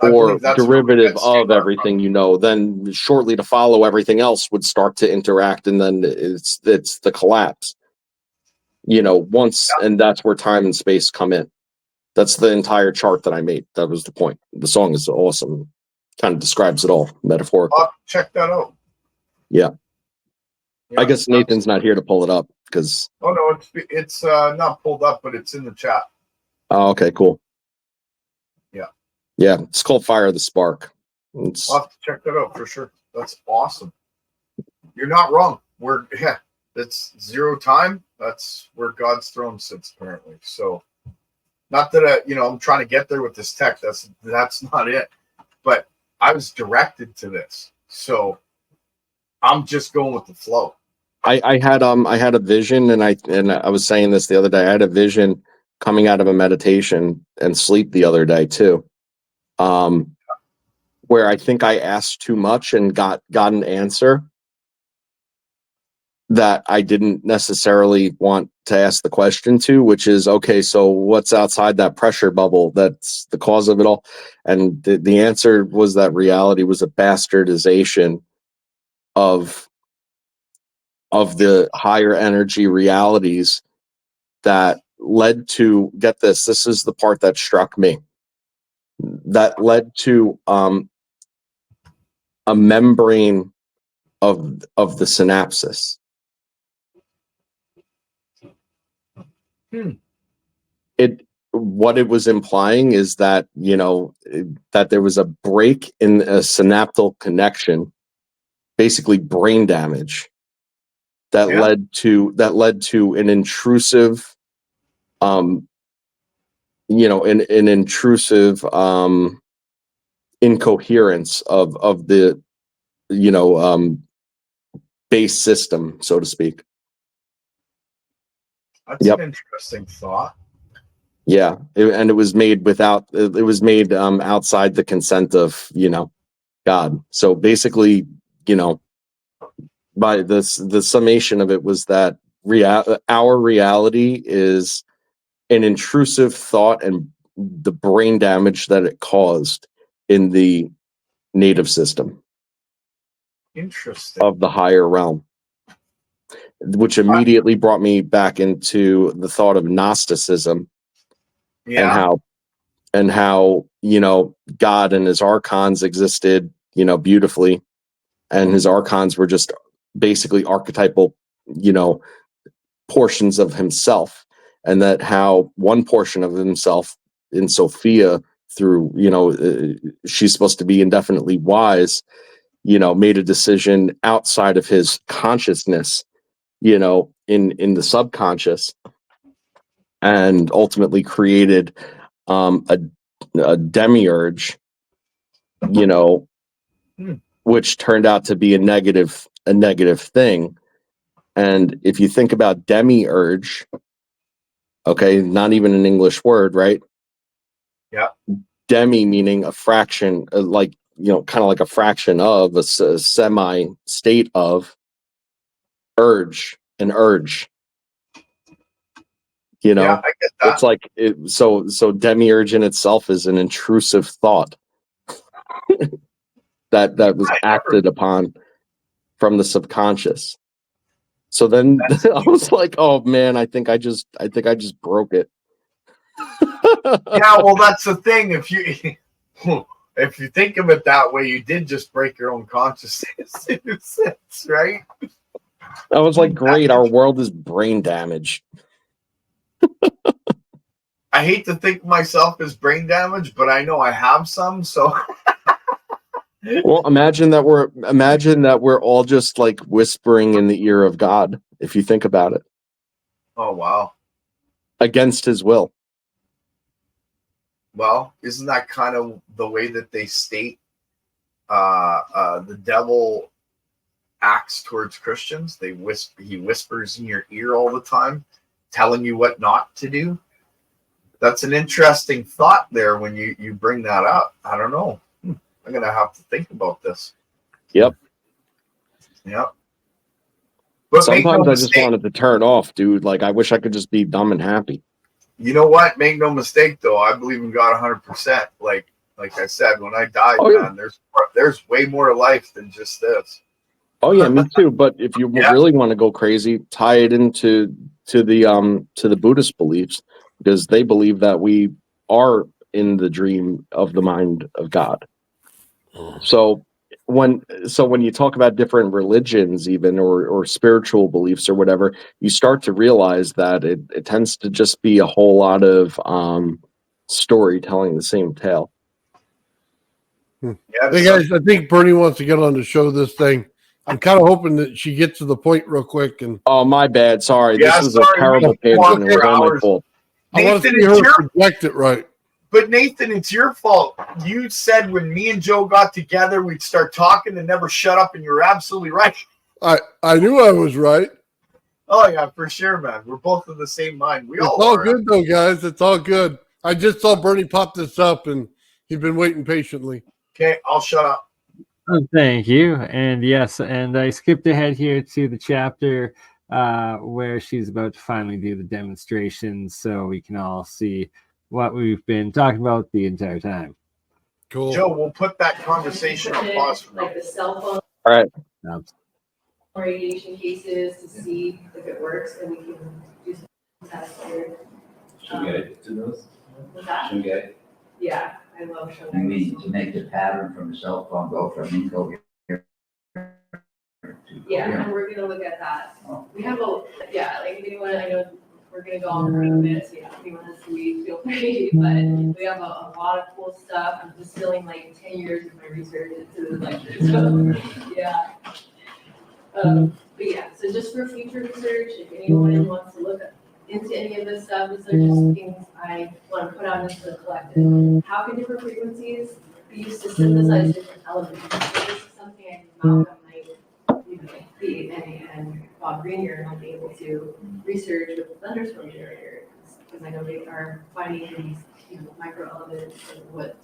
or derivative of everything you know. Then shortly to follow, everything else would start to interact, and then it's the collapse. Once, and that's where time and space come in. That's the entire chart that I made. That was the point. The song is awesome. Kind of describes it all metaphorically. Check that out. Yeah. I guess Nathan's not here to pull it up because. Oh no, it's not pulled up, but it's in the chat. Oh, okay, cool. Yeah. Yeah, it's called Fire the Spark. I'll have to check that out for sure. That's awesome. You're not wrong. It's zero time. That's where God's throne sits, apparently. So, not that I'm trying to get there with this tech. That's not it. But I was directed to this, so I'm just going with the flow. I had a vision, and I was saying this the other day. I had a vision coming out of a meditation and sleep the other day too, where I think I asked too much and got an answer that I didn't necessarily want to ask the question to, which is, okay, so what's outside that pressure bubble that's the cause of it all? And the answer was that reality was a bastardization of of the higher energy realities that led to, get this, this is the part that struck me, that led to a membrane of the synapses. What it was implying is that, you know, that there was a break in a synaptal connection, basically brain damage, that led to an intrusive, you know, an intrusive incoherence of the, you know, base system, so to speak. That's an interesting thought. Yeah, and it was made without. It was made outside the consent of, you know, God. So basically, you know, by the summation of it was that our reality is an intrusive thought and the brain damage that it caused in the native system. Interesting. Of the higher realm, which immediately brought me back into the thought of Gnosticism. Yeah. And how, you know, God and his archons existed, you know, beautifully, and his archons were just basically archetypal, you know, portions of himself, and that how one portion of himself in Sophia, through, you know, she's supposed to be indefinitely wise, you know, made a decision outside of his consciousness, you know, in the subconscious, and ultimately created a demiurge, you know, which turned out to be a negative thing. And if you think about demiurge, okay, not even an English word, right? Yeah. Demi meaning a fraction, like, you know, kind of like a fraction of, a semi state of, urge, an urge. You know, yeah, I get that. it's like so demiurge in itself is an intrusive thought that was acted upon from the subconscious. So then I was like, oh man, I think I just broke it. Yeah, well, that's the thing. If you think of it that way, you did just break your own consciousness in a sense, right? I was like, great, our world is brain damaged. I hate to think of myself as brain damaged, but I know I have some, so Well, imagine that we're all just like whispering in the ear of God, if you think about it. oh wow. Against his will. Well, isn't that kind of the way that they state the devil acts towards Christians? He whispers in your ear all the time, telling you what not to do. That's an interesting thought there when you bring that up. I don't know. I'm gonna have to think about this. Yep. But sometimes I just wanted to turn off, dude. Like, I wish I could just be dumb and happy. You know what? Make no mistake, though. I believe in God 100%. Like I said, when I died, man, there's way more life than just this. Oh yeah, me too. But if you really want to go crazy, tie it into the Buddhist beliefs, because they believe that we are in the dream of the mind of God. So when you talk about different religions, even or spiritual beliefs or whatever, you start to realize that it tends to just be a whole lot of story telling the same tale. Hey guys, I think Bernie wants to get on to show this thing. I'm kind of hoping that she gets to the point real quick. And oh, my bad. Sorry, this was a terrible tangent. It was all my fault. I want to see her project it right. But Nathan, it's your fault. You said when me and Joe got together, we'd start talking and never shut up, and you're absolutely right. I knew I was right. Oh yeah, for sure, man. We're both of the same mind. It's all good though, guys. It's all good. I just saw Bernie pop this up, and he's been waiting patiently. Okay, I'll shut up. Oh, thank you. And yes, and I skipped ahead here to the chapter where she's about to finally do the demonstration, so we can all see what we've been talking about the entire time. Cool. Joe, we'll put that conversation on pause for like the cell phone. All right. radiation cases to see if it works, and we can do some tests here. Should we get to those? With that, Should we get? yeah, I love I showing. mean, to make the pattern from the cell phone go from incoherent to Yeah, coherent. and we're gonna look at that. Oh. We have a, yeah, like if anyone, I know we're gonna go on for a minute, so yeah, if anyone has to leave, feel free, but we have a lot of cool stuff. I'm distilling like 10 years of my research into this lecture, so, yeah. But yeah, so just for future research, if anyone wants to look into any of this stuff, these are just things I want to put out into the collective. How can different frequencies be used to synthesize different elements? So this is something I think Malcolm might and Bob Greenyer might be able to research with the thunderstorm generator, because I know they are finding these micro elements and what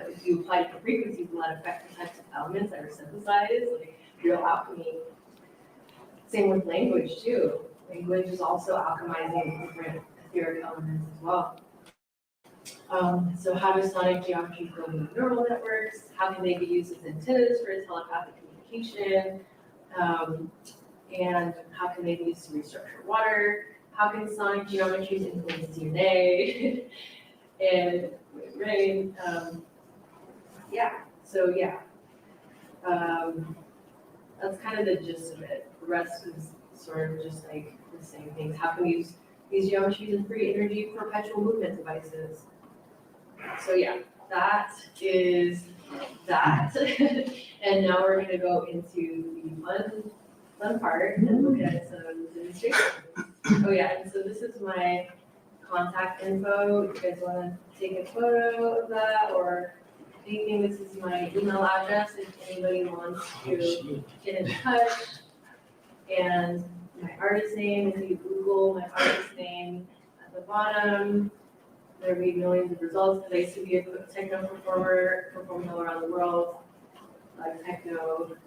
if you apply different frequencies will that affect the types of elements that are synthesized, like real alchemy. Same with language too. Language is also alchemizing different etheric elements as well. So how does sonic geometry build with neural networks? How can they be used as antennas for telepathic communication? And how can they be used to restructure water? How can sonic geometries influence DNA and rain? That's kind of the gist of it. The rest is sort of just like the same things. How can we use these geometries in free energy perpetual movement devices? So yeah, that is that. And now we're gonna go into the fun part and look at some demonstrations. Oh yeah, and so this is my contact info. If you guys wanna take a photo of that or anything, this is my email address if anybody wants to get in touch. And my artist name, if you Google my artist name at the bottom, there'll be millions of results, because I used to be a techno performer, performing all around the world, like techno,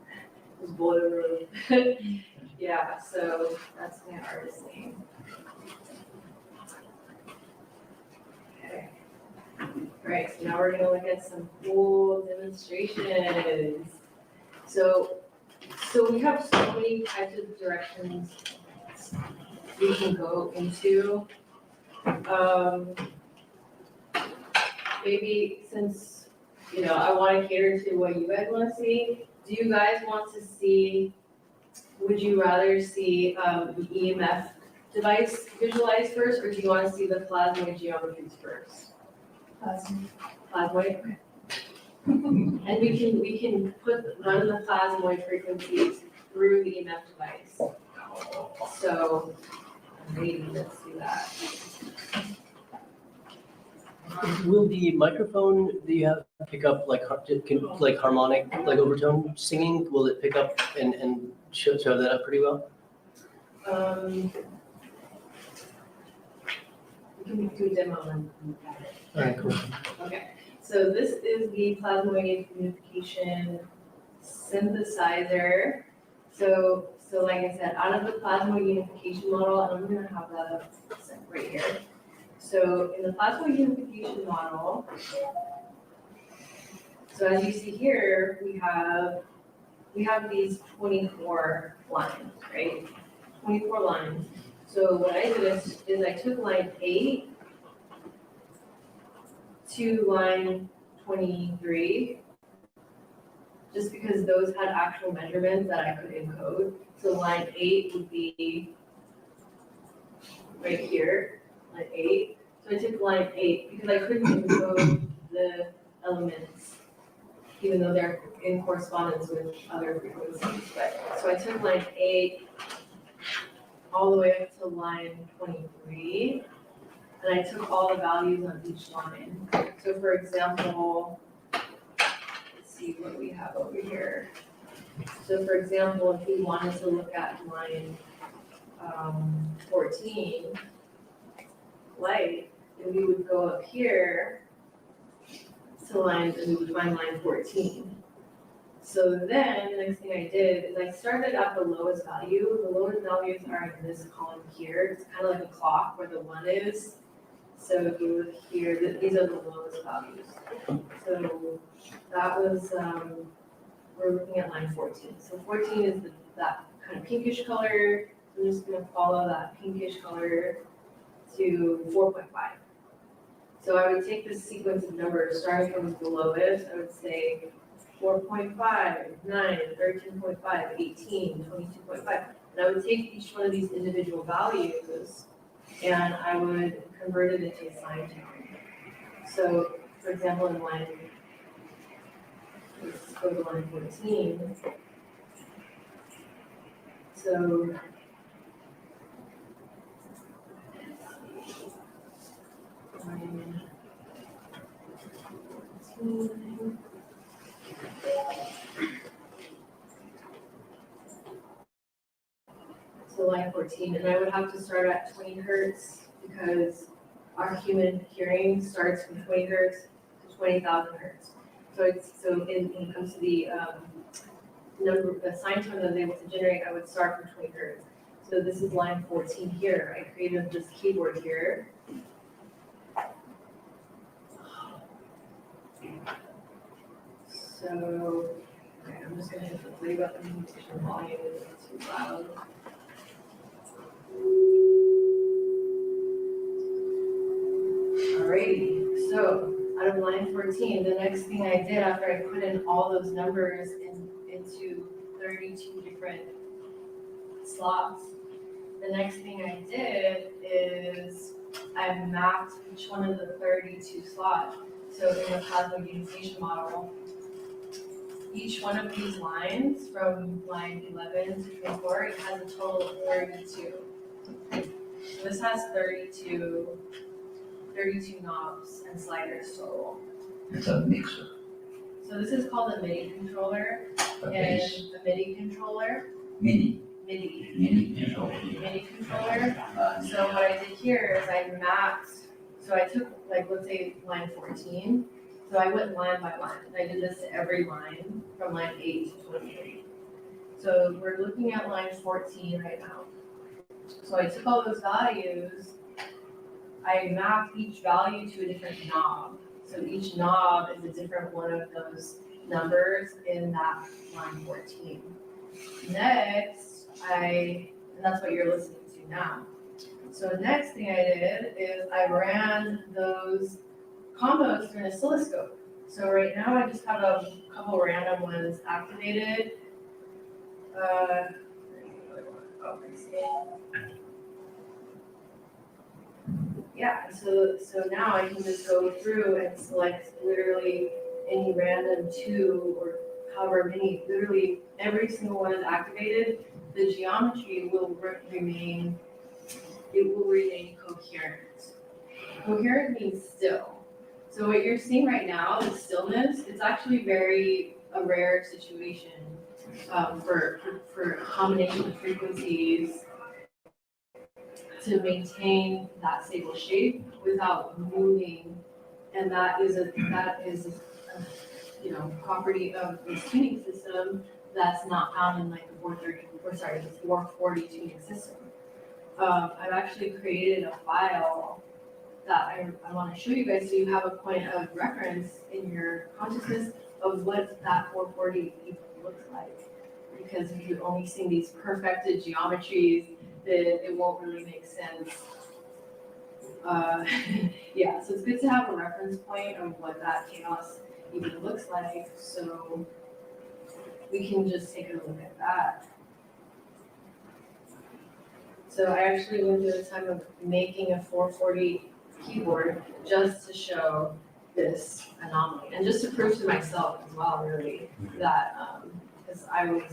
was boiler room. Yeah, so that's my artist name. Okay. All right, so now we're gonna look at some cool demonstrations. So we have so many types of directions we can go into. Maybe since, I want to cater to what you guys want to see, do you guys want to see, would you rather see the EMF device visualized first, or do you want to see the plasmoid geometries first? Plasmoid, okay. And we can run the plasmoid frequencies through the EMF device. So maybe let's do that. Will the microphone that you have pick up like harmonic, like overtone singing? Will it pick up and show that up pretty well? We can do a demo and look at it. All right, cool. Okay, so this is the plasmoid unification synthesizer. So like I said, out of the plasmoid unification model, and I'm gonna have that right here. So in the plasmoid unification model, so as you see here, we have these 24 lines, right? 24 lines. So what I did is I took line 8 to line 23, just because those had actual measurements that I could encode. So line 8 would be right here, line 8. So I took line 8 because I couldn't encode the elements, even though they're in correspondence with other frequencies. So I took line 8 all the way up to line 23, and I took all the values on each line. So for example, let's see what we have over here. So for example, if we wanted to look at line 14, light, then we would go up here to line, and we would find line 14. So then, the next thing I did is I started at the lowest value. The lowest values are in this column here. It's kind of like a clock where the 1 is. So if you look here, these are the lowest values. So that was, we're looking at line 14. So 14 is that kind of pinkish color. I'm just gonna follow that pinkish color to 4.5. So I would take this sequence of numbers, starting from the lowest, I would say 4.5, 9, 13.5, 18, 22.5. And I would take each one of these individual values and I would convert it into a sine term. So, for example, in line, let's go to line 14. So, line 14. So line 14, and I would have to start at 20 hertz because our human hearing starts from 20 hertz to 20,000 hertz. So when it comes to the the sine tone that I was able to generate, I would start from 20 hertz. So this is line 14 here. I created this keyboard here. So, okay, I'm just gonna hit the 3 button, turn volume is too loud. Alrighty, so out of line 14, the next thing I did after I put in all those numbers into 32 different slots, the next thing I did is I mapped each one of the 32 slots. So in the cosmogenitation model, each one of these lines from line 11 to 24, it has a total of 32. So this has 32 knobs and sliders total. It's a mixer, So this is called a MIDI controller, a and bass, a MIDI controller, mini MIDI control. controller. So what I did here is I mapped, so I took like, let's say line 14, so I went line by line. I did this to every line from line 8 to 23. So we're looking at line 14 right now. So I took all those values, I mapped each value to a different knob. So each knob is a different one of those numbers in that line 14. Next, and that's what you're listening to now. So the next thing I did is I ran those combos through an oscilloscope. So right now I just have a couple random ones activated. Yeah, so now I can just go through and select literally any random 2 or however many, literally every single one is activated. The geometry will remain coherent. Coherent means still. So what you're seeing right now, the stillness, it's actually a rare situation for a combination of frequencies to maintain that stable shape without moving, and that is a property of this tuning system that's not found in like the 440 tuning system. I've actually created a file that I want to show you guys so you have a point of reference in your consciousness of what that 440 looks like. Because if you only see these perfected geometries, then it won't really make sense. Yeah, so it's good to have a reference point of what that chaos even looks like, so we can just take a look at that. So I actually went through the time of making a 440 keyboard just to show this anomaly and just to prove to myself as well, really, that because I would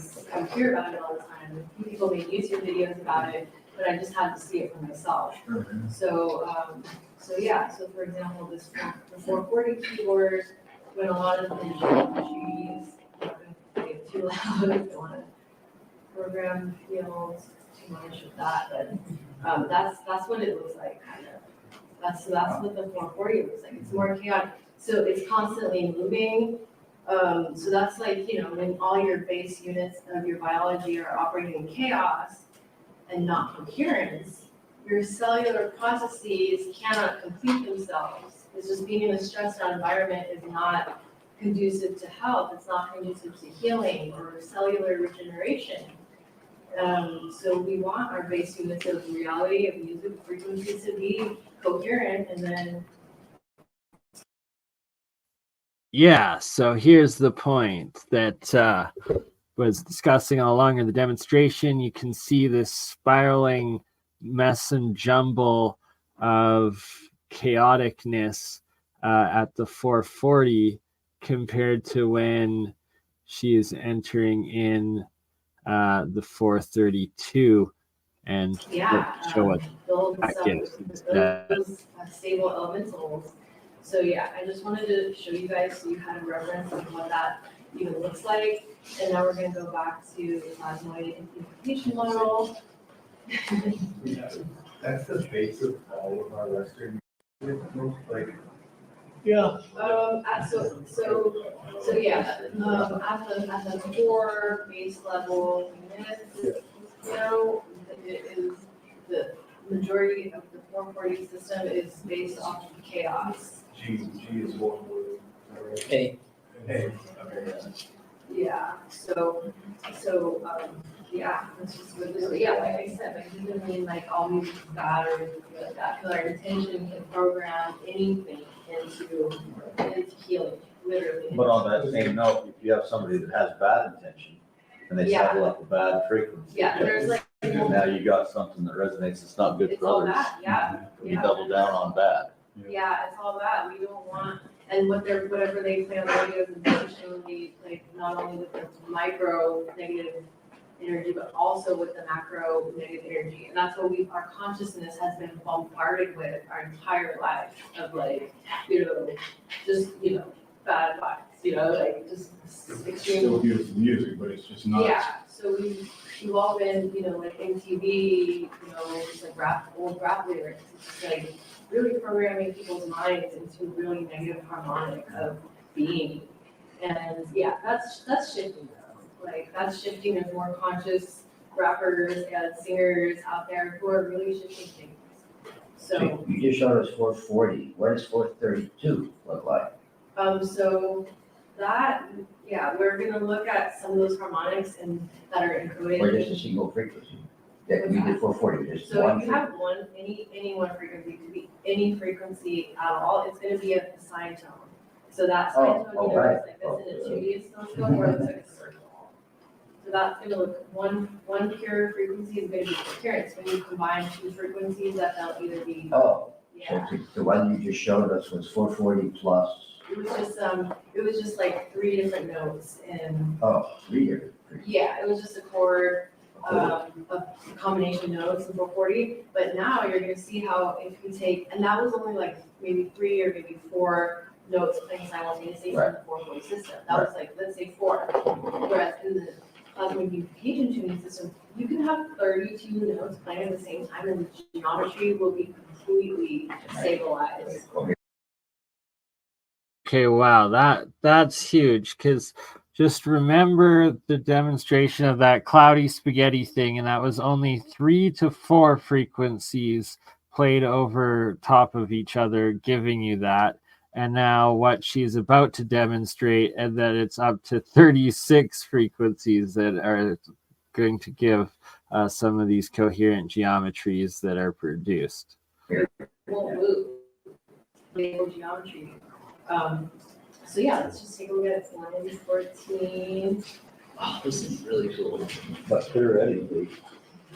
hear about it all the time. People made YouTube videos about it, but I just had to see it for myself. So yeah. So for example, the 440 keyboard, when a lot of the geometries, I'm not gonna get too loud. I don't want to program fields too much with that, but that's what it looks like, kind of. That's what the 440 looks like. It's more chaotic. So it's constantly moving. So that's like, when all your base units of your biology are operating in chaos and not coherence, your cellular processes cannot complete themselves. It's just being in a stressed out environment is not conducive to health. It's not conducive to healing or cellular regeneration. So we want our base units of reality of music frequencies to be coherent, and then Yeah, so here's the point that was discussing all along in the demonstration. You can see this spiraling mess and jumble of chaoticness at the 440 compared to when she is entering in the 432 and show what build that some is instead. those stable elementals. So yeah, I just wanted to show you guys so you had a reference of what that even looks like. And now we're gonna go back to the plasmoid implementation model. That's the base of all of our Western, like, Yeah. So yeah, at the core base level units, you know, it is the majority of the 440 system is based off of chaos. G is one word. A. Hey, okay, Yeah, yeah, it's just, yeah, like I said, like, it doesn't mean like all music is bad or anything like that, because our intention can program anything into healing, literally. But on that same note, if you have somebody that has bad intention and they Yeah. sample up a bad frequency. Yeah, there's like. Now you got something that resonates, it's not good It's for all others. that, yeah. You double down on bad. Yeah, it's all that, we don't want, and whatever they play on the radios intentionally, like, not only with the micro negative energy, but also with the macro negative energy, and that's what our consciousness has been bombarded with our entire life, of like, you know, just, you know, bad vibes, you know, like, just extreme. still beautiful music, but it's just not. Yeah, so we've all been, you know, like MTV, you know, just like old rap lyrics, it's just like really programming people's minds into really negative harmonic of being. And yeah, that's shifting though. Like that's shifting. There's more conscious rappers and singers out there who are really shifting things. So You just showed us 440. What does 432 look like? so that, yeah, we're gonna look at some of those harmonics and that are encoded. Or just a single frequency? That we did 440, just So one. if you have any one frequency, it could be any frequency at all, it's gonna be a sine tone. So that sine tone, you know, right. it's like this in a 2D oscilloscope, or it's like a circle. So that's gonna look, one pure frequency is gonna be coherent, so when you combine two frequencies, they'll either be, Oh, yeah. so the one you just showed us was 440 plus, It was just like 3 different notes and, 3 different frequencies. yeah, it was just a chord, a combination notes in 440, but now you're gonna see how if you take, and that was only like maybe 3 or maybe 4 notes playing simultaneously from the 440 system. That was like, let's say 4. Whereas in the plasma unification tuning system, you can have 32 notes playing at the same time and the geometry will be completely stabilized. Okay, wow, that's huge, because just remember the demonstration of that cloudy spaghetti thing, and that was only 3 to 4 frequencies played over top of each other, giving you that. And now what she's about to demonstrate, and that it's up to 36 frequencies that are going to give some of these coherent geometries that are produced. Won't move. Stable geometry. So yeah, let's just take a look at line 14. Oh, this is really cool. But theoretically,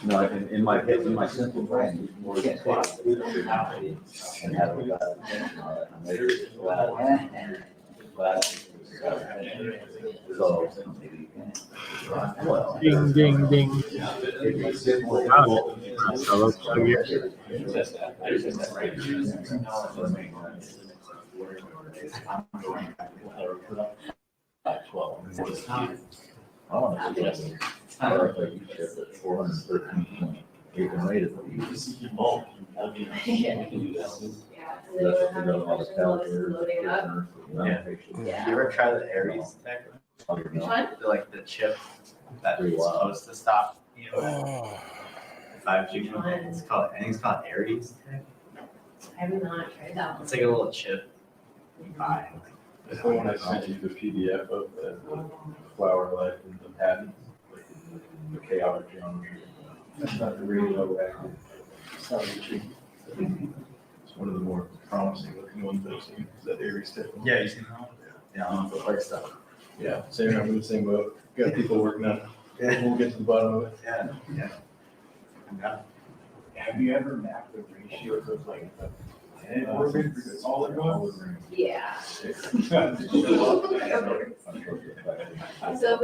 you know, in my head, in my simple brain, it's more than twice. And have a bad intention on it, and later it's bad. So, well. Ding, ding, ding. Wow. So let's show you. I want to suggest you shift at 413.8 rate of use. Yeah, and then we'll have any questions while this is loading up. Yeah. You ever try the Aries tech? Which one? Like the chip that is supposed to stop, you know, 5G. It's called, I think it's called Aries tech. I have not tried that one. It's like a little chip you buy. That's the one I sent you the PDF of the flower life and the patents. the chaotic geometry. That's not the radio active soundmetry. It's one of the more promising looking ones I've seen. Is that Aries tip? Yeah, you seen that one? Yeah, I'm for like stuff. Yeah, same. I'm in the same boat. Got people working on it. We'll get to the bottom of it. Yeah, yeah. Yeah. Have you ever mapped the ratios of like the Orbits, all at once. Yeah. So So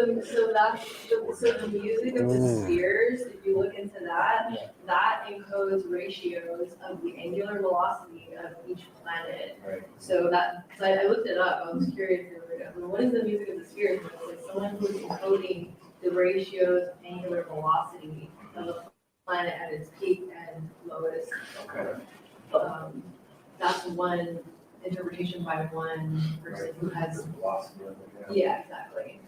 the music of the spheres, if you look into that, that encodes ratios of the angular velocity of each planet. Right. So I looked it up. I was curious. What is the music of the spheres? And it's like someone who's encoding the ratios of angular velocity of a planet at its peak and lowest. Okay. That's one interpretation by one person who has. Velocity of it, Yeah, exactly.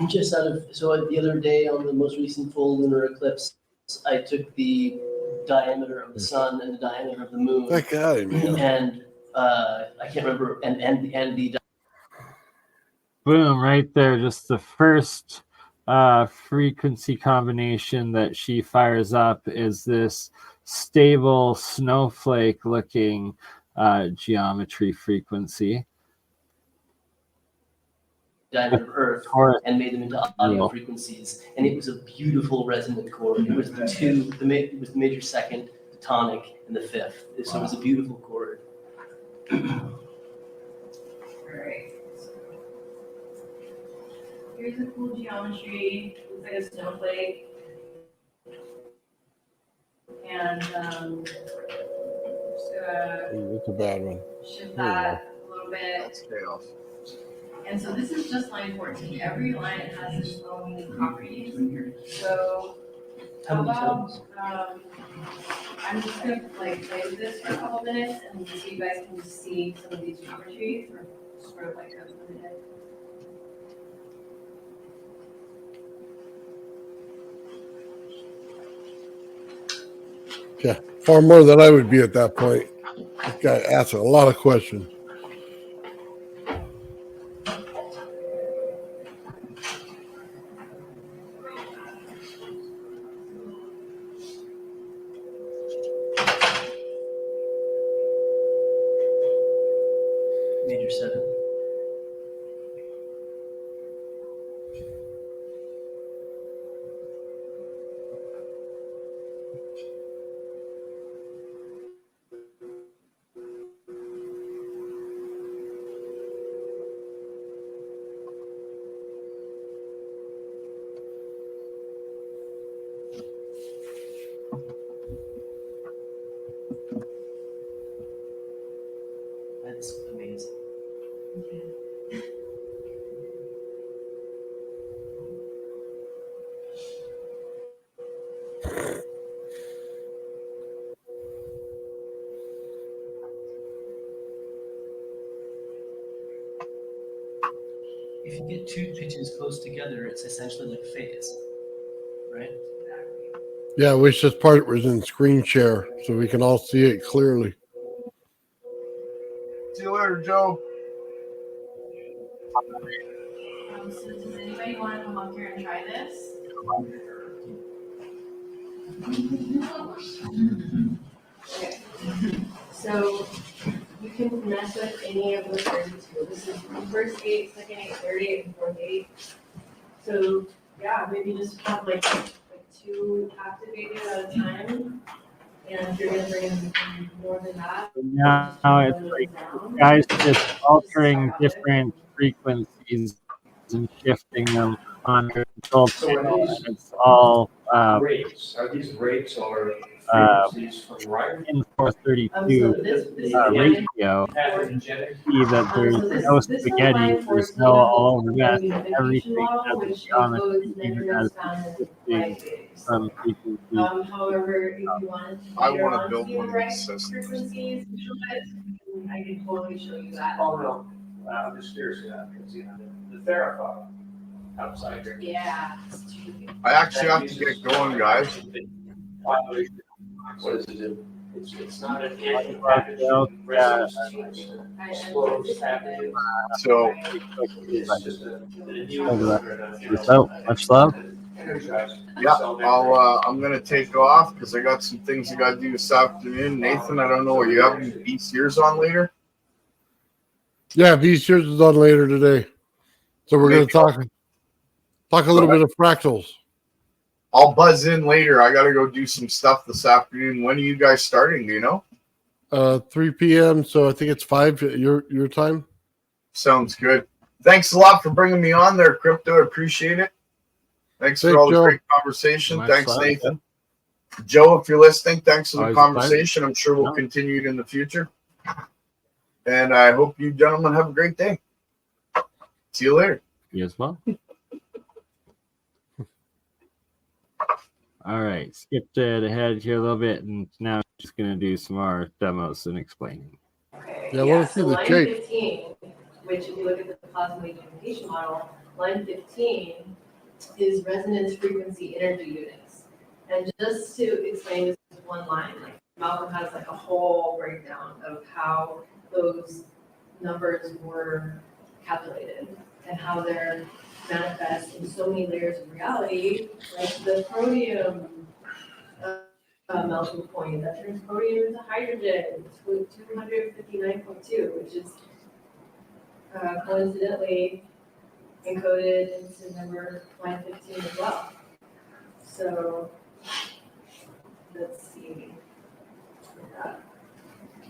Just so the other day on the most recent full lunar eclipse, I took the diameter of the sun and the diameter of the moon, Heck out of here, man. and I can't remember, and the Boom, right there. Just the first frequency combination that she fires up is this stable snowflake looking geometry frequency. diameter of Earth, Taurus. and made them into audio Yeah. frequencies, and it was a beautiful resonant chord. It was it was the major second, the tonic, and the fifth. So it was a beautiful chord. Alright. Here's a cool geometry, looks like a snowflake. And just gonna That's a bad one. shift that a little bit. That's chaos. And so this is just line 14. Every line has its own properties. So how about I'm just gonna like play with this for a couple minutes and so you guys can see some of these geometries or sort of like a minute. Yeah, far more than I would be at that point. This guy asks a lot of questions. Major seven. That's amazing. If you get two pitches close together, it's essentially like a phase, right? Yeah, I wish this part was in screen share so we can all see it clearly. See you later, Joe. So does anybody want to come up here and try this? Okay. So you can mess with any of the 32. This is the first 8, second 8, third 8, and fourth 8. So yeah, maybe just have like 2 activated at a time. And if you're gonna bring in more than that. Now it's like guys just altering different frequencies and shifting them on your control panel. It's all Rates. Are these rates or frequencies from right? in 432 So this ratio. Pathogenic. See that there's no spaghetti, there's no all over that. Everything has a geometry as some frequency. However, if you want I later wanna on build to see one the of right these systems. frequencies visualized, I can totally show you that. Oh, no. I'm just curious, because, the Therapod outside here. Yeah. I actually have to get going, guys. What does it do? It's not an Yeah. Explodes So It's just a new. So much love. Yeah, I'm gonna take off because I got some things I gotta do this afternoon. Nathan, I don't know, are you having BCers on later? Yeah, V-Sears is on later today. So we're going to talk a little bit of fractals. I'll buzz in later. I gotta go do some stuff this afternoon. When are you guys starting? Do you know? 3 p.m. So I think it's 5 your time. Sounds good. Thanks a lot for bringing me on there, Crypto. I appreciate it. Thanks for all the great conversation. Thanks, Nathan. Joe, if you're listening, thanks for the conversation. I'm sure we'll continue it in the future. And I hope you gentlemen have a great day. See you later. You as well. All right, skipped it ahead here a little bit, and now just going to do some more demos and explaining. Okay. Yeah, I want to see so the line shape. 15, which if you look at the plasma wave communication model, line 15 is resonance frequency energy units. And just to explain this one line, like Malcolm has like a whole breakdown of how those numbers were calculated and how they're manifest in so many layers of reality, like the proteum melting point that turns proteum into hydrogen to 259.2, which is coincidentally encoded into number line 15 as well. So let's see.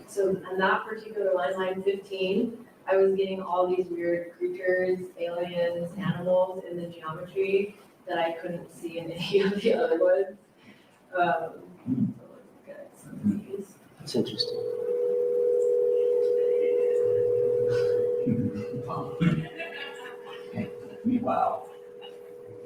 So on that particular line 15, I was getting all these weird creatures, aliens, animals in the geometry that I couldn't see in any of the other ones. So let's get some of these. That's interesting. Wow.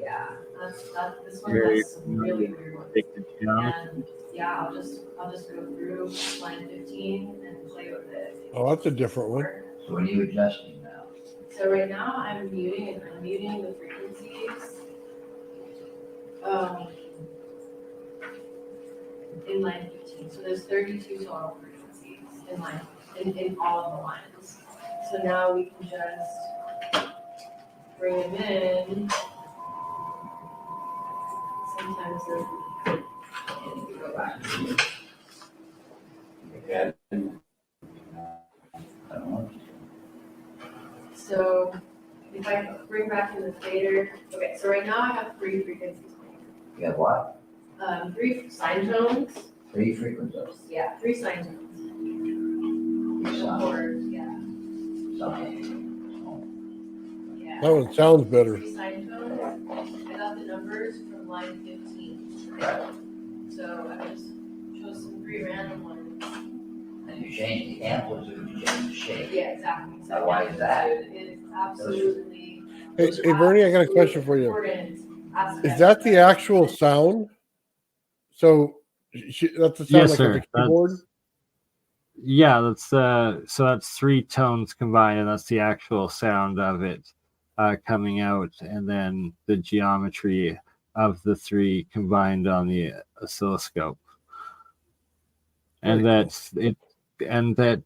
Yeah, this one has some really weird ones. And yeah, I'll just go through line 15 and play with it. Oh, that's a different one. So what are you adjusting now? So right now I'm muting and unmuting the frequencies in line 15. So there's 32 total frequencies in all of the lines. So now we can just bring them in. Sometimes they're and we go back. Okay. I don't know. So if I bring back in the fader, okay, so right now I have 3 frequencies. You have what? 3 sine tones. 3 frequencies. Yeah, 3 sine tones. Chords, yeah. Yeah. That one sounds better. 3 sine tones. I got the numbers from line 15. So I just chose some 3 random ones. And you change the amplitude, you change the shape. Yeah, exactly. So Now, why is that? Is absolutely. Hey, Bernie, I got a question for you. Is that the actual sound? So that's the sound Yes, like sir. on the keyboard? Yeah, that's so that's 3 tones combined, and that's the actual sound of it coming out, and then the geometry of the 3 combined on the oscilloscope. And that's it, and that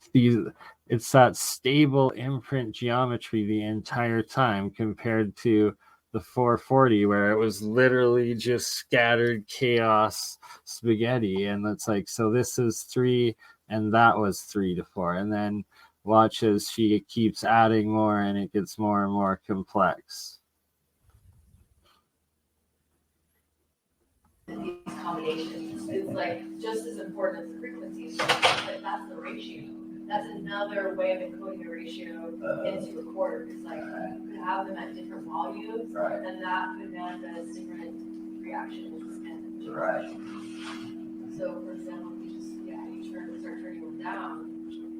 it's that stable imprint geometry the entire time compared to the 440 where it was literally just scattered chaos spaghetti. And it's like, so this is 3 and that was 3 to 4, and then watch as she keeps adding more and it gets more and more complex. These combinations, it's like just as important as the frequencies, but that's the ratio. That's another way of encoding a ratio into a quarter. It's like you could have them at different volumes, and that could manifest different reactions. And Right. so, for example, if you start turning them down,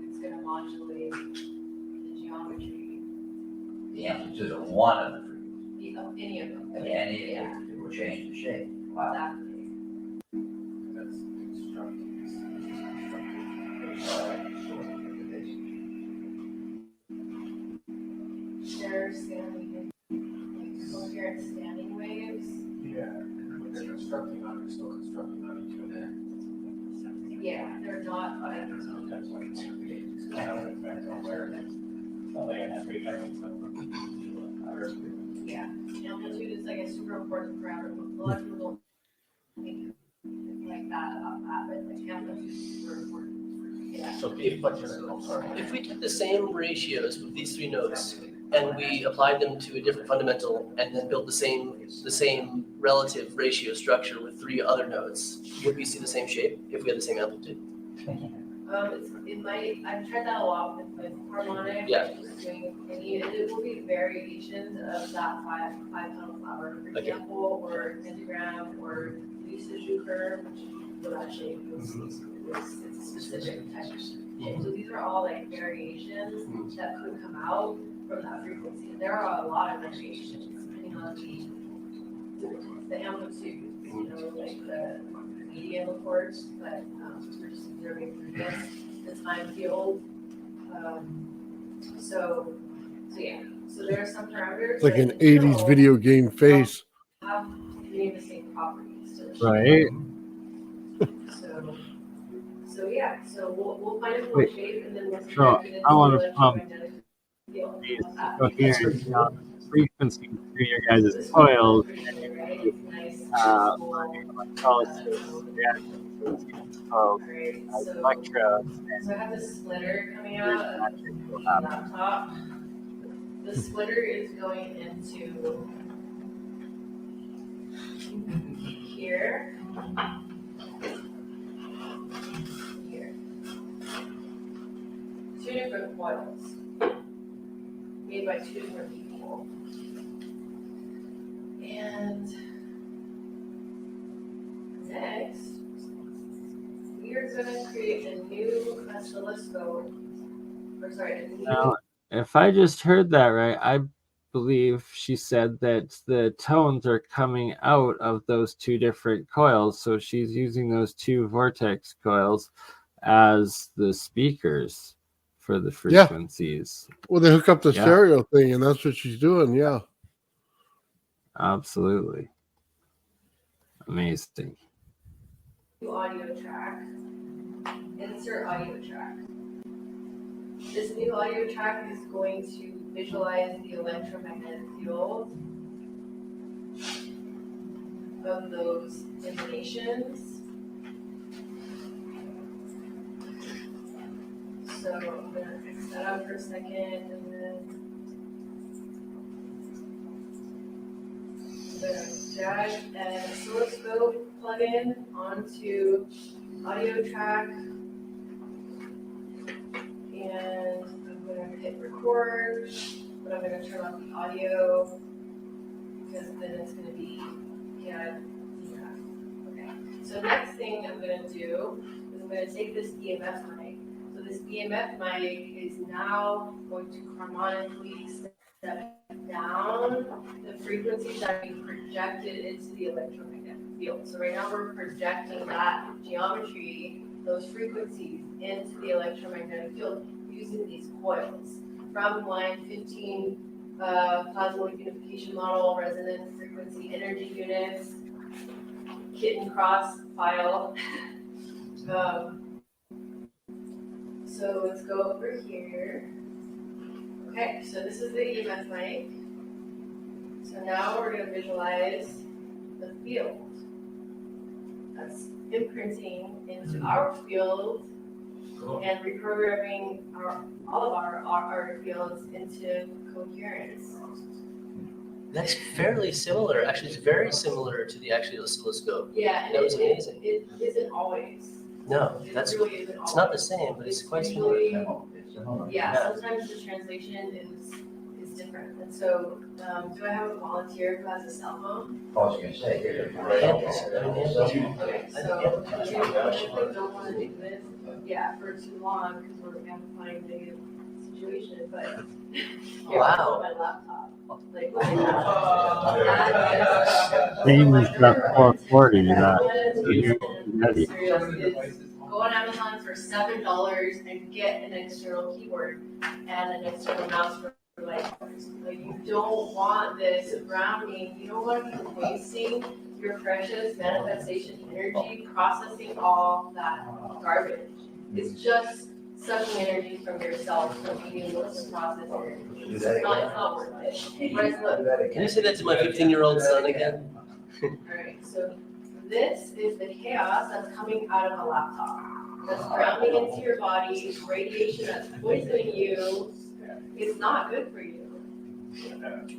it's going to modulate the geometry. The amplitude of one of the frequencies. Of any of them. Any, it will change the shape. Wow. Exactly. That's constructive. They're standing, like coherent standing waves. Yeah, but they're constructing on, still constructing on each other. Yeah, they're not like. Sometimes like it's kind of an effect on awareness. Not like I have to be Yeah, amplitude is like a super important parameter If we took the same ratios with these three notes and we applied them to a different fundamental and then built the same relative ratio structure with three other notes, would we see the same shape if we had the same amplitude? It might, I've tried that a lot with harmonic. Yeah. It will be variations of that five petal flower, for Okay. example, or pentagram, or usage curve, which will that shape, you'll see, it's a specific type of shape. So these are all like variations that could come out from that frequency. There are a lot of variations depending on the amplitude, you know, like the median reports, but we're just observing through this, the time field. So yeah, so there are some parameters. It's like but an in 80s general, video game face. have any of the same properties to the shape. Right. So yeah, so we'll find a full Wait. shape and then we'll So project it I into want the to electromagnetic field. these How's that? coherent frequency through your guys' This coils. one's pretty good, right? It's nice, Alright, so Electra. I have this splitter coming out of the laptop. The splitter is going into here. Here. Two different coils made by two different people. And next, we are going to create a new oscilloscope. Now, if I just heard that right, I believe she said that the tones are coming out of those two different coils. So she's using those two vortex coils as the speakers for the frequencies. Well, they hook up the stereo thing, and that's what she's doing. Yeah. Absolutely. Amazing. Audio track. Insert audio track. This new audio track is going to visualize the electromagnetic field of those emanations. So I'm going to fix that up for a second, and then I'm going to drag an oscilloscope plugin onto audio track. And I'm going to hit record, but I'm going to turn off the audio because then it's going to be, okay. So next thing I'm going to do is I'm going to take this EMF mic. So this EMF mic is now going to harmonically step down the frequencies that are being projected into the electromagnetic field. So right now we're projecting that geometry, those frequencies, into the electromagnetic field using these coils from line 15 plasmonic unification model, resonant frequency energy units, kitten cross file. So let's go over here. Okay, so this is the EMF mic. So now we're going to visualize the field that's imprinting into our field and reprogramming all of our fields into coherence. That's fairly similar. Actually, it's very similar to the actual oscilloscope. Yeah, and that was amazing. It isn't always. No, It that's really isn't it's always. not the same, but it's quite similar. Yeah, sometimes the translation is different. And so, do I have a volunteer who has a cell phone? I was gonna say, Okay, so if you don't want to do this, for too long, because we're amplifying the situation, but here, I'll put my laptop. Like, Same as the 440 go on Amazon for $7 and get an external keyboard and an external mouse for like you don't want this grounding, you don't want to be wasting your precious manifestation energy processing all that garbage. It's just sucking energy from yourself from being able to process energy. It's not worth it. Whereas look, Can you say that to my 15-year-old son again? Alright, so this is the chaos that's coming out of a laptop. that's grounding into your body, radiation that's poisoning you. It's not good for you.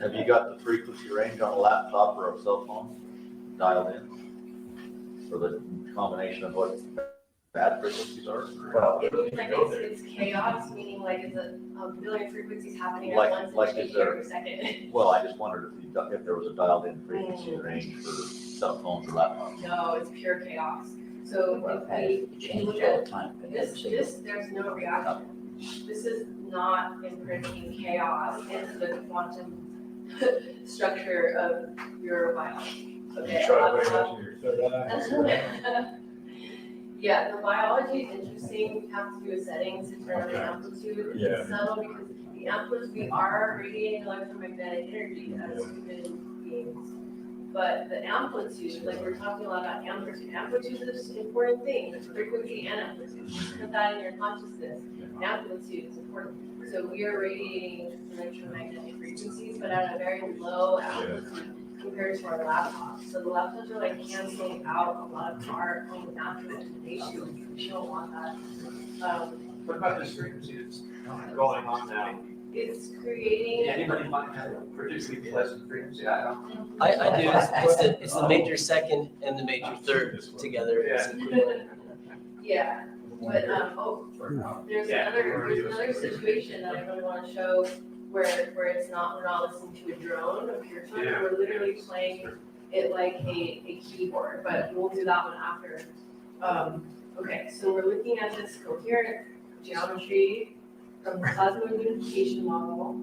Have you got the frequency range on a laptop or a cell phone dialed in? For the combination of what bad frequencies are? Well, It means like it's chaos, meaning like it's a billion frequencies happening at Like- once like and is changing there- every second. Well, I just wondered if there was a dialed in frequency range for cell phones or laptops. No, it's pure chaos. So well, if it we changes look all at the time. this, there's no reaction. This is not imprinting chaos into the quantum structure of your biology. Okay. Yeah, the biology is interesting. We have to do a settings to turn on the amplitude. It's subtle because the amplitude, we are radiating electromagnetic energy as human beings. But the amplitude, like we're talking a lot about amplitude. Amplitude is an important thing. It's frequency and amplitude. Put that in your consciousness. Amplitude is important. So we are radiating electromagnetic frequencies, but at a very low amplitude compared to our laptops. So the laptops are like canceling out a lot of our own natural information. We don't want that. What about this frequency that's going on now? It's creating. Anybody find that a particularly pleasant frequency? I don't. I do. It's the major second and the major third together. Yeah, but there's another situation that I really want to show where it's not, we're not listening to a drone of pure tone, we're literally playing it like a keyboard, but we'll do that one after. Okay, so we're looking at this coherent geometry from the plasma unification model.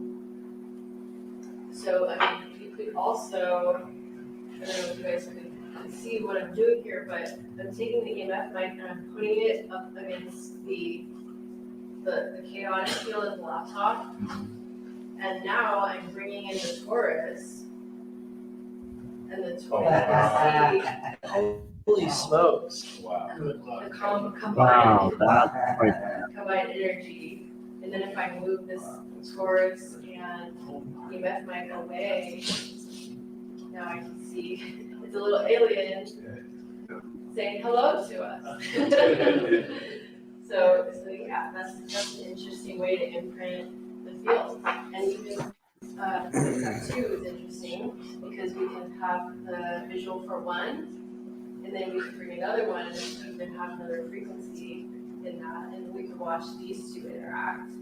So I mean, you could also, I don't know if you guys can see what I'm doing here, but I'm taking the EMF mic and I'm putting it up against the chaotic field of the laptop. And now I'm bringing in the torus. And the torus Holy smokes. Wow. the combined energy. And then if I move this torus and EMF mic away, now I can see it's a little alien saying hello to us. So yeah, that's an interesting way to imprint the field. And even this too is interesting because we can have the visual for one, and then we can bring another one and even have another frequency in that, and we can watch these two interact.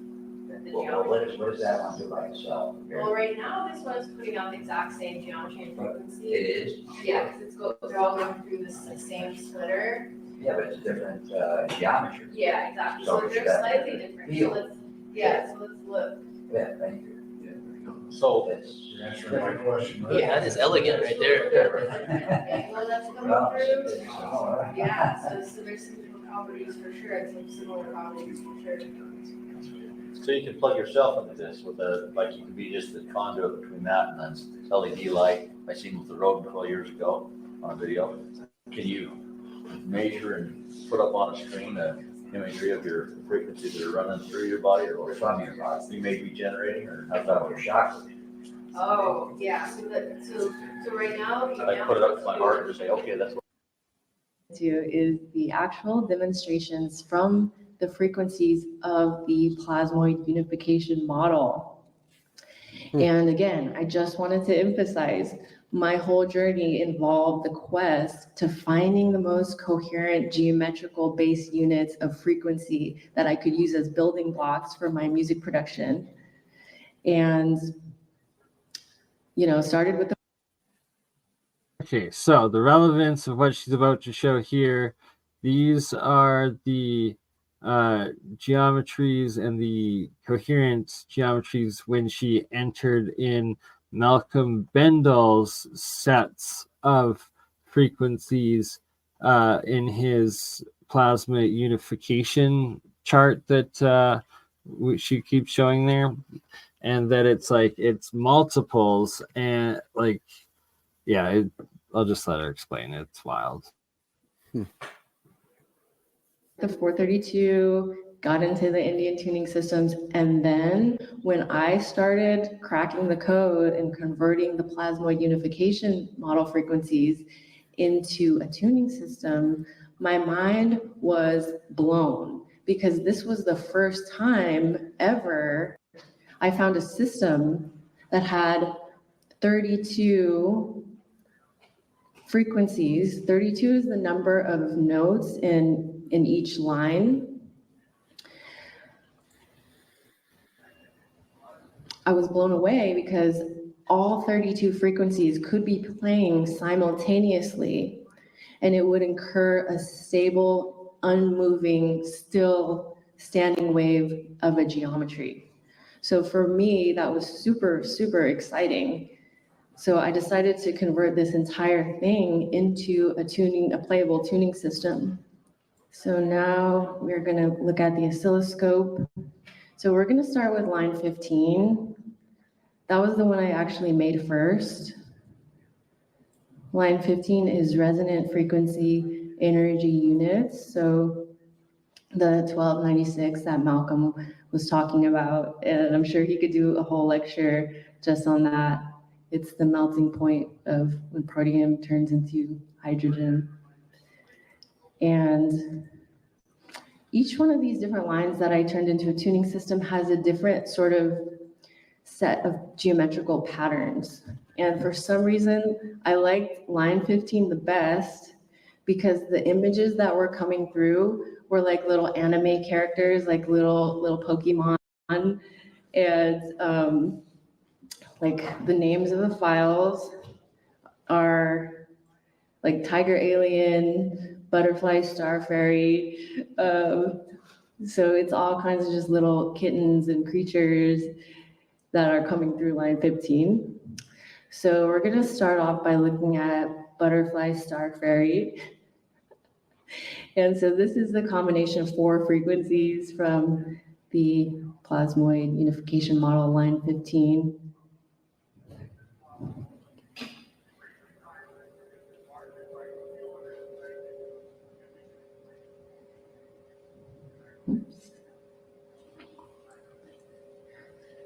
Well, what does that one do by itself? Well, right now, this one is putting out the exact same geometry and frequency. It is? Yeah, because they're all going through this same splitter. Yeah, but it's different geometry. Yeah, exactly. So So it's they're got slightly different. So feel. let's look. Yeah, thank you. So That's. You're answering my question. Yeah, that is elegant right there. Okay, well, that's coming Well, through. it's- Yeah, so there's some different properties for sure, and some similar properties for sure. So you can plug yourself into this with like you can be just the conduit between that and then LED light. I seen with the road 12 years ago on a video. Can you measure and put up on a screen imagery of your frequencies that are running through your body or what From your body. you may be generating or I thought it was chakra. Oh, yeah, so right now. the I put it up to my heart and say, okay, that's what. Is the actual demonstrations from the frequencies of the plasmoid unification model. And again, I just wanted to emphasize, my whole journey involved the quest to finding the most coherent geometrical base units of frequency that I could use as building blocks for my music production. And, started with the Okay, so the relevance of what she's about to show here, these are the geometries and the coherent geometries when she entered in Malcolm Bendel's sets of frequencies in his plasma unification chart that she keeps showing there, and that it's multiples and I'll just let her explain it. It's wild. the 432, got into the Indian tuning systems, and then when I started cracking the code and converting the plasmoid unification model frequencies into a tuning system, my mind was blown because this was the first time ever I found a system that had 32 frequencies. 32 is the number of notes in each line. I was blown away because all 32 frequencies could be playing simultaneously, and it would incur a stable, unmoving, still standing wave of a geometry. So for me, that was super, super exciting. So I decided to convert this entire thing into a playable tuning system. So now we're gonna look at the oscilloscope. So we're gonna start with line 15. That was the one I actually made first. Line 15 is resonant frequency energy units. So the 1296 that Malcolm was talking about, and I'm sure he could do a whole lecture just on that. It's the melting point of when protium turns into hydrogen. And each one of these different lines that I turned into a tuning system has a different sort of set of geometrical patterns. And for some reason, I liked line 15 the best because the images that were coming through were like little anime characters, like little Pokemon, and like the names of the files are like Tiger Alien, Butterfly Star Fairy. So it's all kinds of just little kittens and creatures that are coming through line 15. So we're gonna start off by looking at Butterfly Star Fairy. And so this is the combination of 4 frequencies from the plasmoid unification model, line 15. Oops.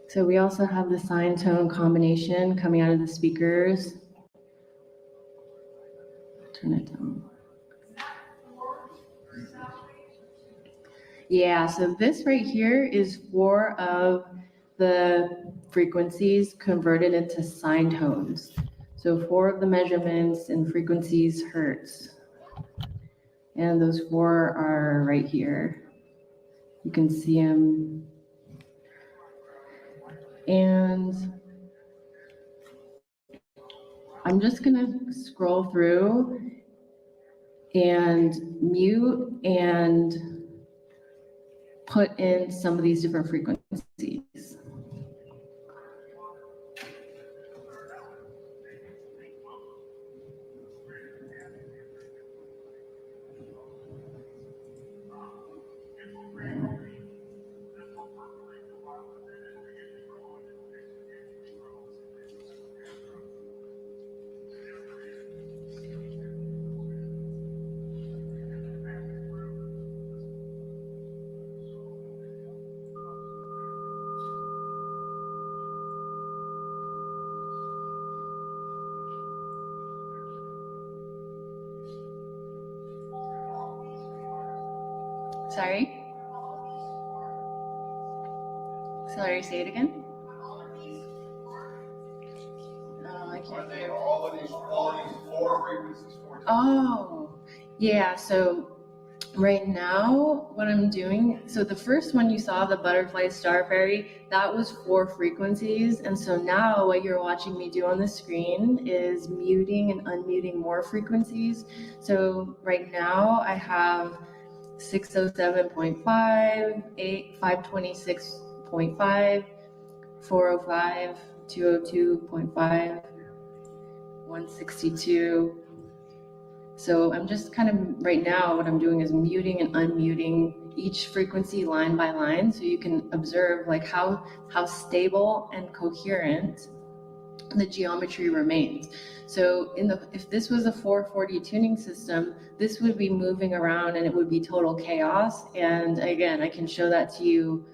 So we also have the sine tone combination coming out of the speakers. Turn it down. Yeah, so this right here is 4 of the frequencies converted into sine tones. So 4 of the measurements in frequencies hertz. And those 4 are right here. You can see them. And I'm just gonna scroll through and mute and put in some of these different frequencies. Sorry? Sorry, say it again? Oh, I can't hear. All of these 4 frequencies 4 times? Oh, yeah, so right now what I'm doing, so the first one you saw, the Butterfly Star Fairy, that was 4 frequencies. And so now what you're watching me do on the screen is muting and unmuting more frequencies. So right now I have 607.5, 526.5, 405, 202.5, 162. So I'm just kind of, right now, what I'm doing is muting and unmuting each frequency line by line, so you can observe like how stable and coherent the geometry remains. So if this was a 440 tuning system, this would be moving around and it would be total chaos. And again, I can show that to you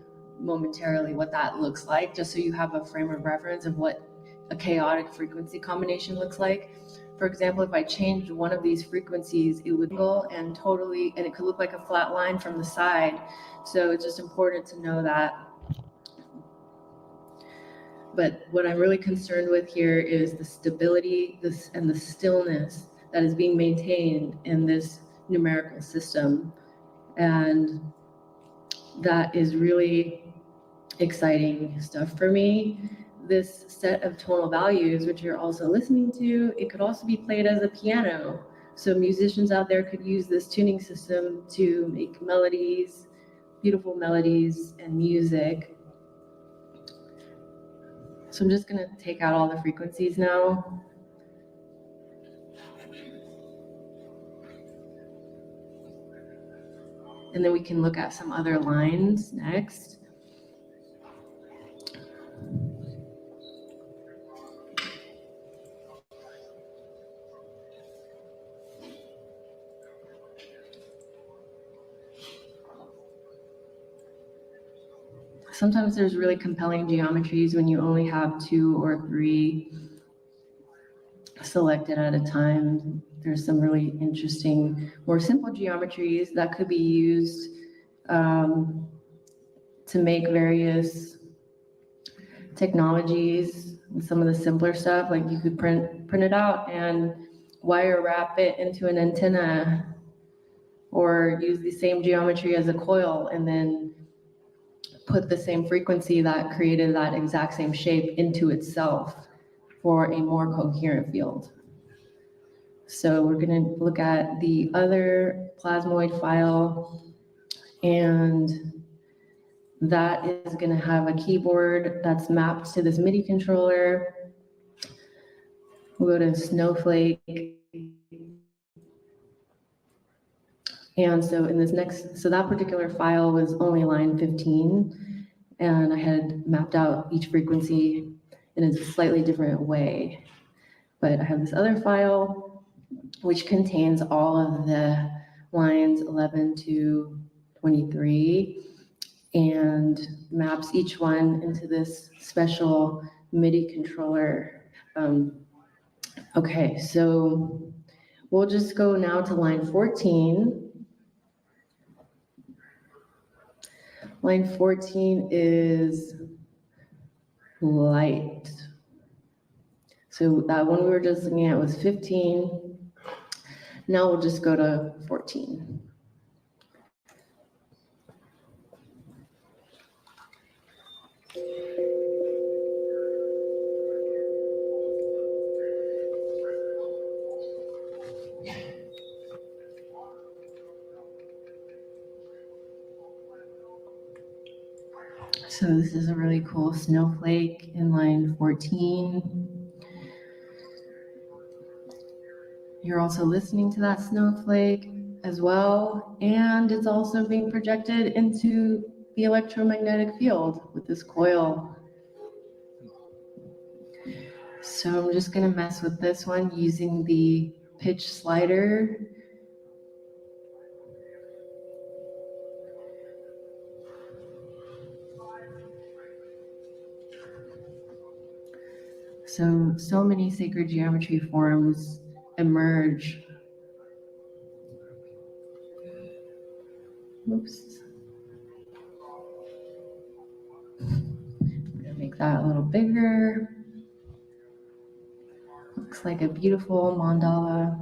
momentarily what that looks like, just so you have a frame of reference of what a chaotic frequency combination looks like. for example, if I changed one of these frequencies, it would go and it could look like a flat line from the side. So it's just important to know that. But what I'm really concerned with here is the stability and the stillness that is being maintained in this numerical system. And that is really exciting stuff for me. This set of tonal values, which you're also listening to, it could also be played as a piano. So musicians out there could use this tuning system to make melodies, beautiful melodies and music. So I'm just gonna take out all the frequencies now. And then we can look at some other lines next. Sometimes there's really compelling geometries when you only have 2 or 3 selected at a time. There's some really interesting, more simple geometries that could be used to make various technologies. Some of the simpler stuff, like you could print it out and wire wrap it into an antenna, or use the same geometry as a coil and then put the same frequency that created that exact same shape into itself for a more coherent field. So we're going to look at the other plasmoid file, and that is going to have a keyboard that's mapped to this MIDI controller. We'll go to Snowflake. And so in this so that particular file was only line 15, and I had mapped out each frequency in a slightly different way. But I have this other file which contains all of the lines 11 to 23 and maps each one into this special MIDI controller. Okay, so we'll just go now to line 14. Line 14 is light. So that one we were just looking at was 15. Now we'll just go to 14. So this is a really cool snowflake in line 14. You're also listening to that snowflake as well, and it's also being projected into the electromagnetic field with this coil. So I'm just gonna mess with this one using the pitch slider. So many sacred geometry forms emerge. Oops. I'm gonna make that a little bigger. Looks like a beautiful mandala.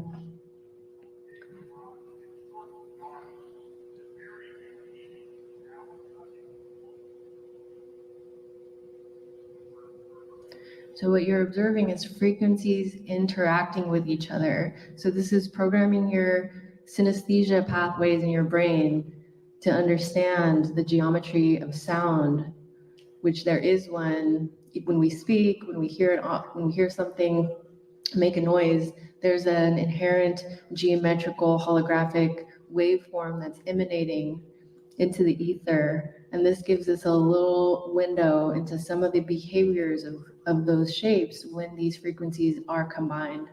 So what you're observing is frequencies interacting with each other. So this is programming your synesthesia pathways in your brain to understand the geometry of sound, which there is one. When we speak, when we hear something make a noise, there's an inherent geometrical holographic waveform that's emanating into the ether. And this gives us a little window into some of the behaviors of those shapes when these frequencies are combined.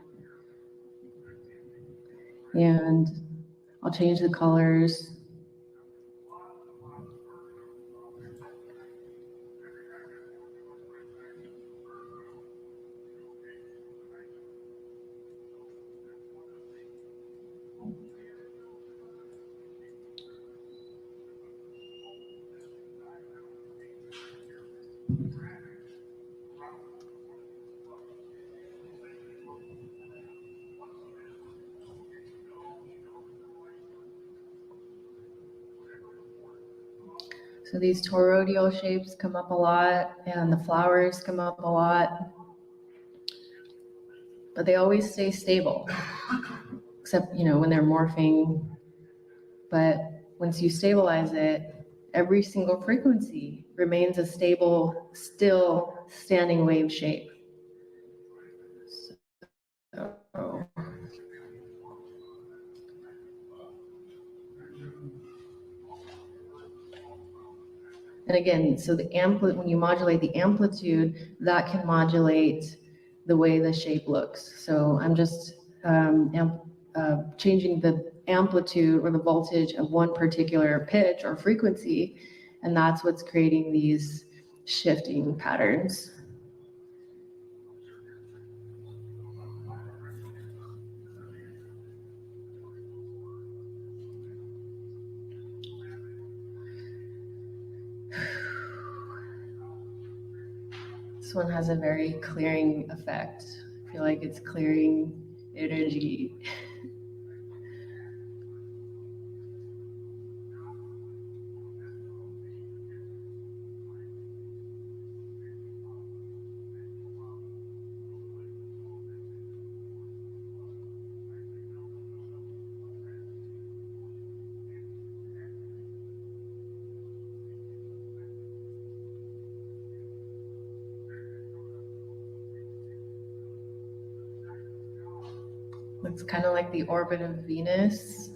And I'll change the colors. So these toroidal shapes come up a lot, and the flowers come up a lot, but they always stay stable, except, when they're morphing. But once you stabilize it, every single frequency remains a stable, still standing wave shape. So, and again, so when you modulate the amplitude, that can modulate the way the shape looks. So I'm just changing the amplitude or the voltage of one particular pitch or frequency, and that's what's creating these shifting patterns. This one has a very clearing effect. I feel like it's clearing energy. Looks kind of like the orbit of Venus.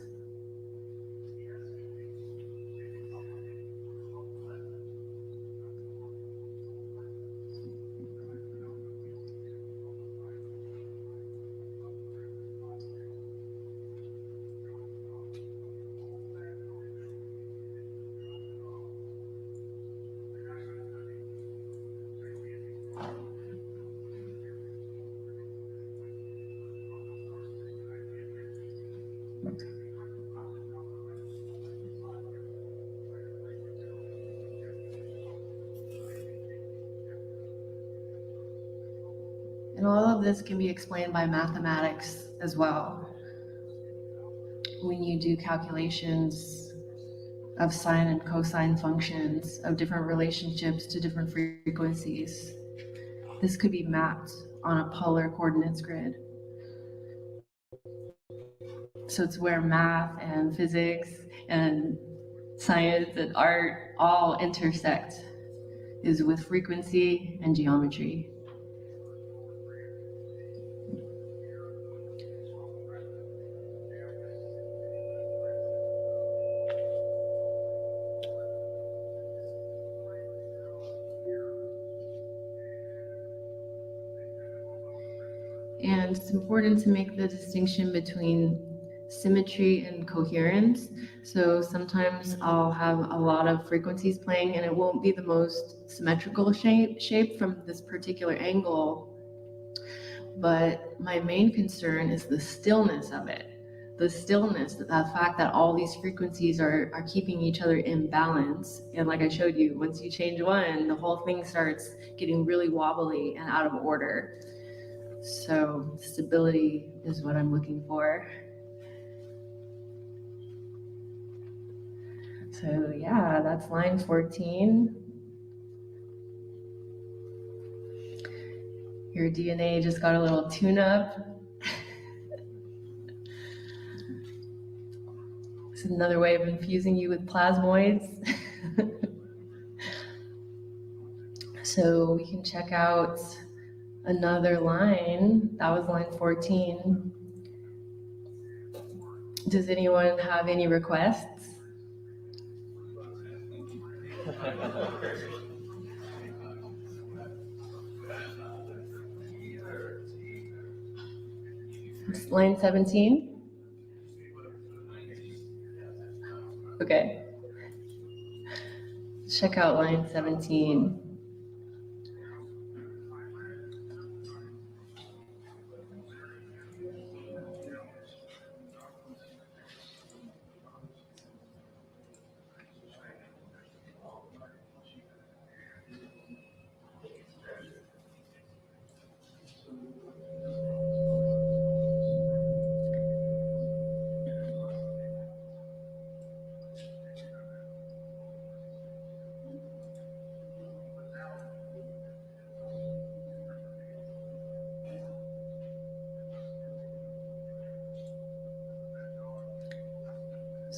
And all of this can be explained by mathematics as well. When you do calculations of sine and cosine functions of different relationships to different frequencies, this could be mapped on a polar coordinates grid. So it's where math and physics and science and art all intersect, is with frequency and geometry. And it's important to make the distinction between symmetry and coherence. So sometimes I'll have a lot of frequencies playing and it won't be the most symmetrical shape from this particular angle. But my main concern is the stillness of it. The stillness, the fact that all these frequencies are keeping each other in balance. And like I showed you, once you change one, the whole thing starts getting really wobbly and out of order. So stability is what I'm looking for. So yeah, that's line 14. Your DNA just got a little tune-up. This is another way of infusing you with plasmoids. So we can check out another line. That was line 14. Does anyone have any requests? It's line 17? Okay. Check out line 17.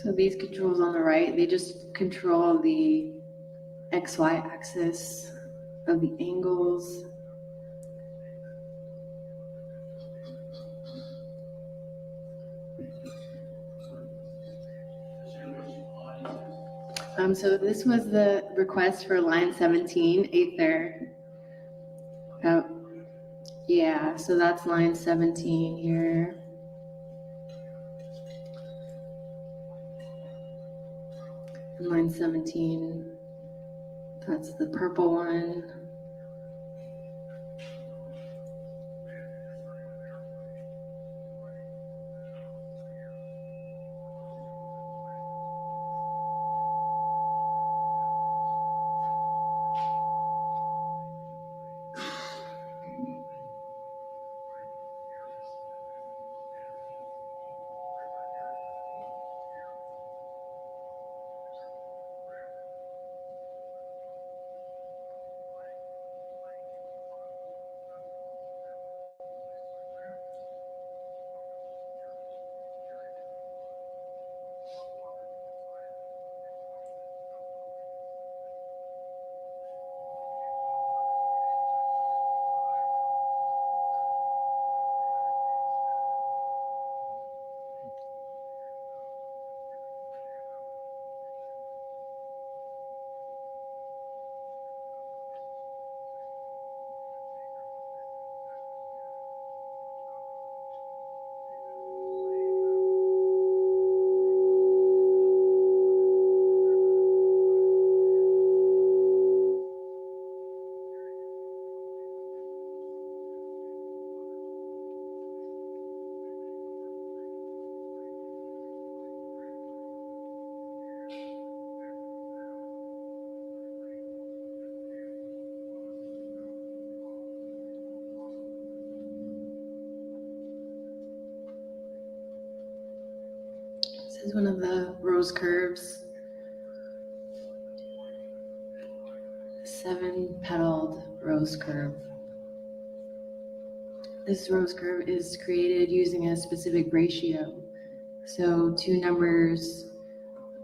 So these controls on the right, they just control the XY axis of the angles. So this was the request for line 17, Aether. Oh, yeah, so that's line 17 here. And line 17, that's the purple one. This is one of the rose curves. 7-petaled rose curve. This rose curve is created using a specific ratio. So two numbers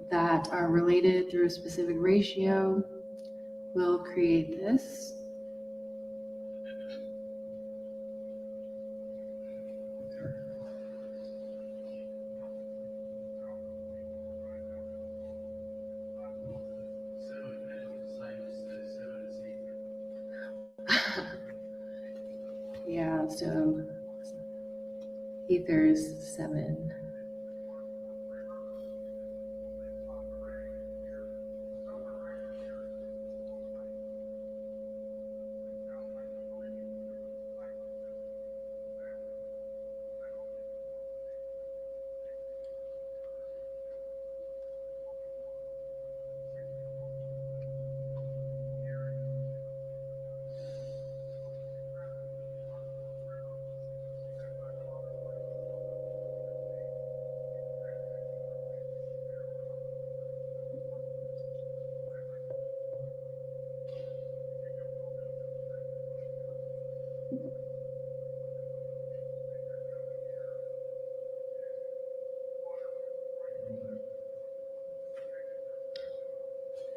that are related through a specific ratio will create this. Yeah, so ether is 7.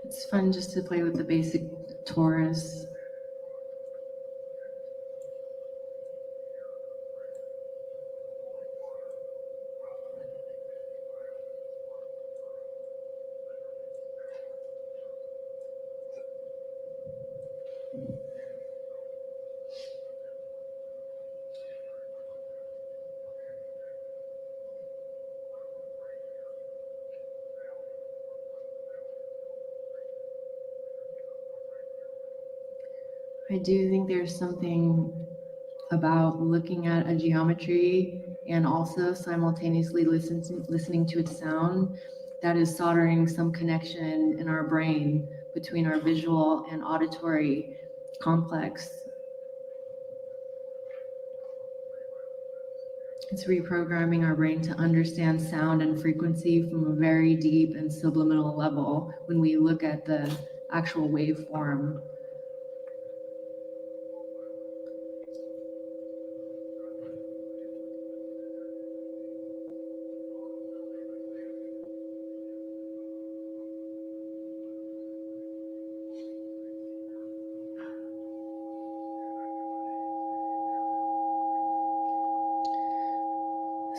It's fun just to play with the basic torus. I do think there's something about looking at a geometry and also simultaneously listening to its sound that is soldering some connection in our brain between our visual and auditory complex. It's reprogramming our brain to understand sound and frequency from a very deep and subliminal level when we look at the actual waveform.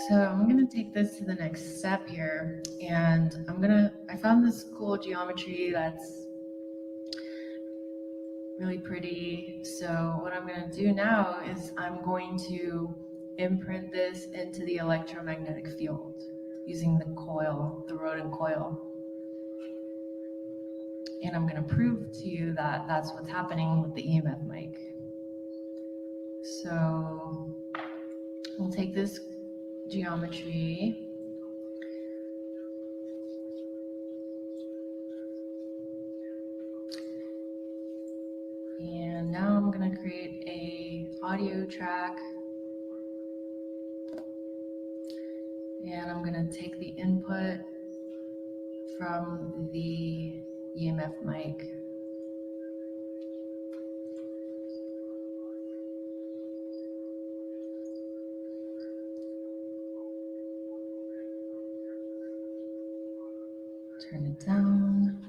So I'm gonna take this to the next step here, and I found this cool geometry that's really pretty. So what I'm gonna do now is I'm going to imprint this into the electromagnetic field using the coil, the rodent coil. And I'm gonna prove to you that that's what's happening with the EMF mic. So we'll take this geometry and now I'm gonna create a audio track, and I'm gonna take the input from the EMF mic. Turn it down.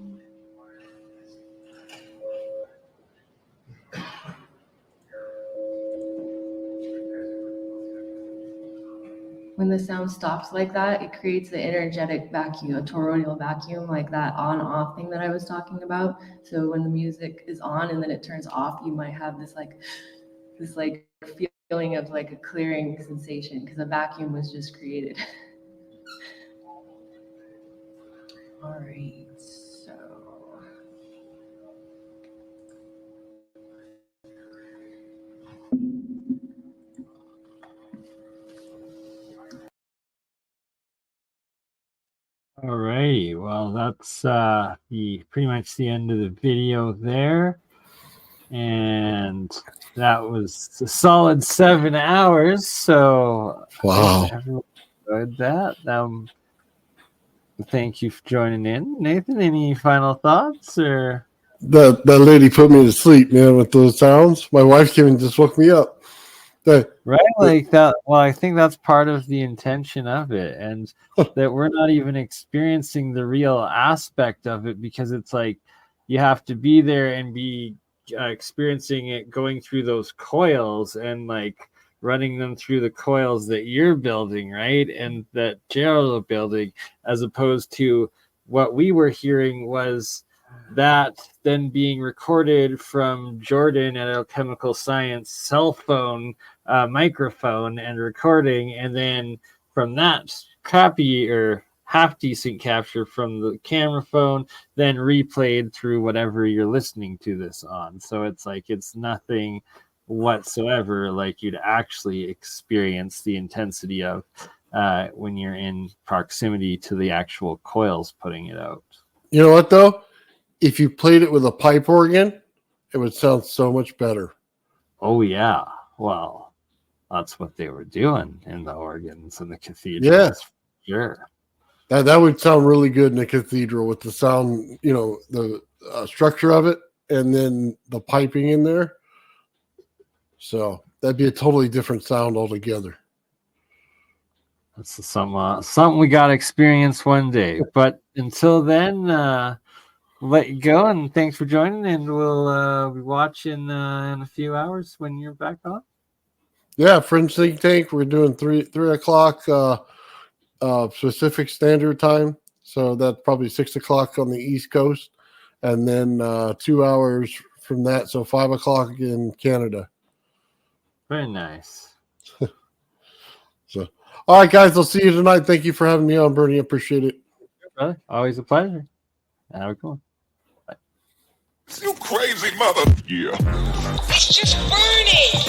When the sound stops like that, it creates the energetic vacuum, a toroidal vacuum, like that on-off thing that I was talking about. So when the music is on and then it turns off, you might have this feeling of like a clearing sensation because a vacuum was just created. All right, so. All righty. Well, that's pretty much the end of the video there. And that was a solid 7 hours. So Wow. everyone enjoyed that. Thank you for joining in. Nathan, any final thoughts or? That lady put me to sleep, man, with those sounds. My wife came and just woke me up. Right, like that. Well, I think that's part of the intention of it, and that we're not even experiencing the real aspect of it because it's like you have to be there and be experiencing it going through those coils and like running them through the coils that you're building, right? And that Gerald is building, as opposed to what we were hearing was that then being recorded from Jordan at Alchemical Science cell phone microphone and recording, and then from that copy or half decent capture from the camera phone, then replayed through whatever you're listening to this on. So it's like it's nothing whatsoever like you'd actually experience the intensity of when you're in proximity to the actual coils putting it out. You know what though? If you played it with a pipe organ, it would sound so much better. Oh yeah. Well, that's what they were doing in the organs and the cathedrals. Yeah. Sure. That would sound really good in a cathedral with the sound, the structure of it, and then the piping in there. So that'd be a totally different sound altogether. That's something we got to experience one day. But until then, we'll let you go, and thanks for joining. And we'll be watching in a few hours when you're back on. Yeah, Fringe Think Tank. We're doing 3 o'clock Pacific Standard Time, so that's probably 6 o'clock on the East Coast, and then 2 hours from that, so 5 o'clock in Canada. Very nice. So, all right, guys, I'll see you tonight. Thank you for having me on, Bernie. Appreciate it. Brother, always a pleasure. Have a good one. Bye. You crazy mother. Yeah. It's just burning.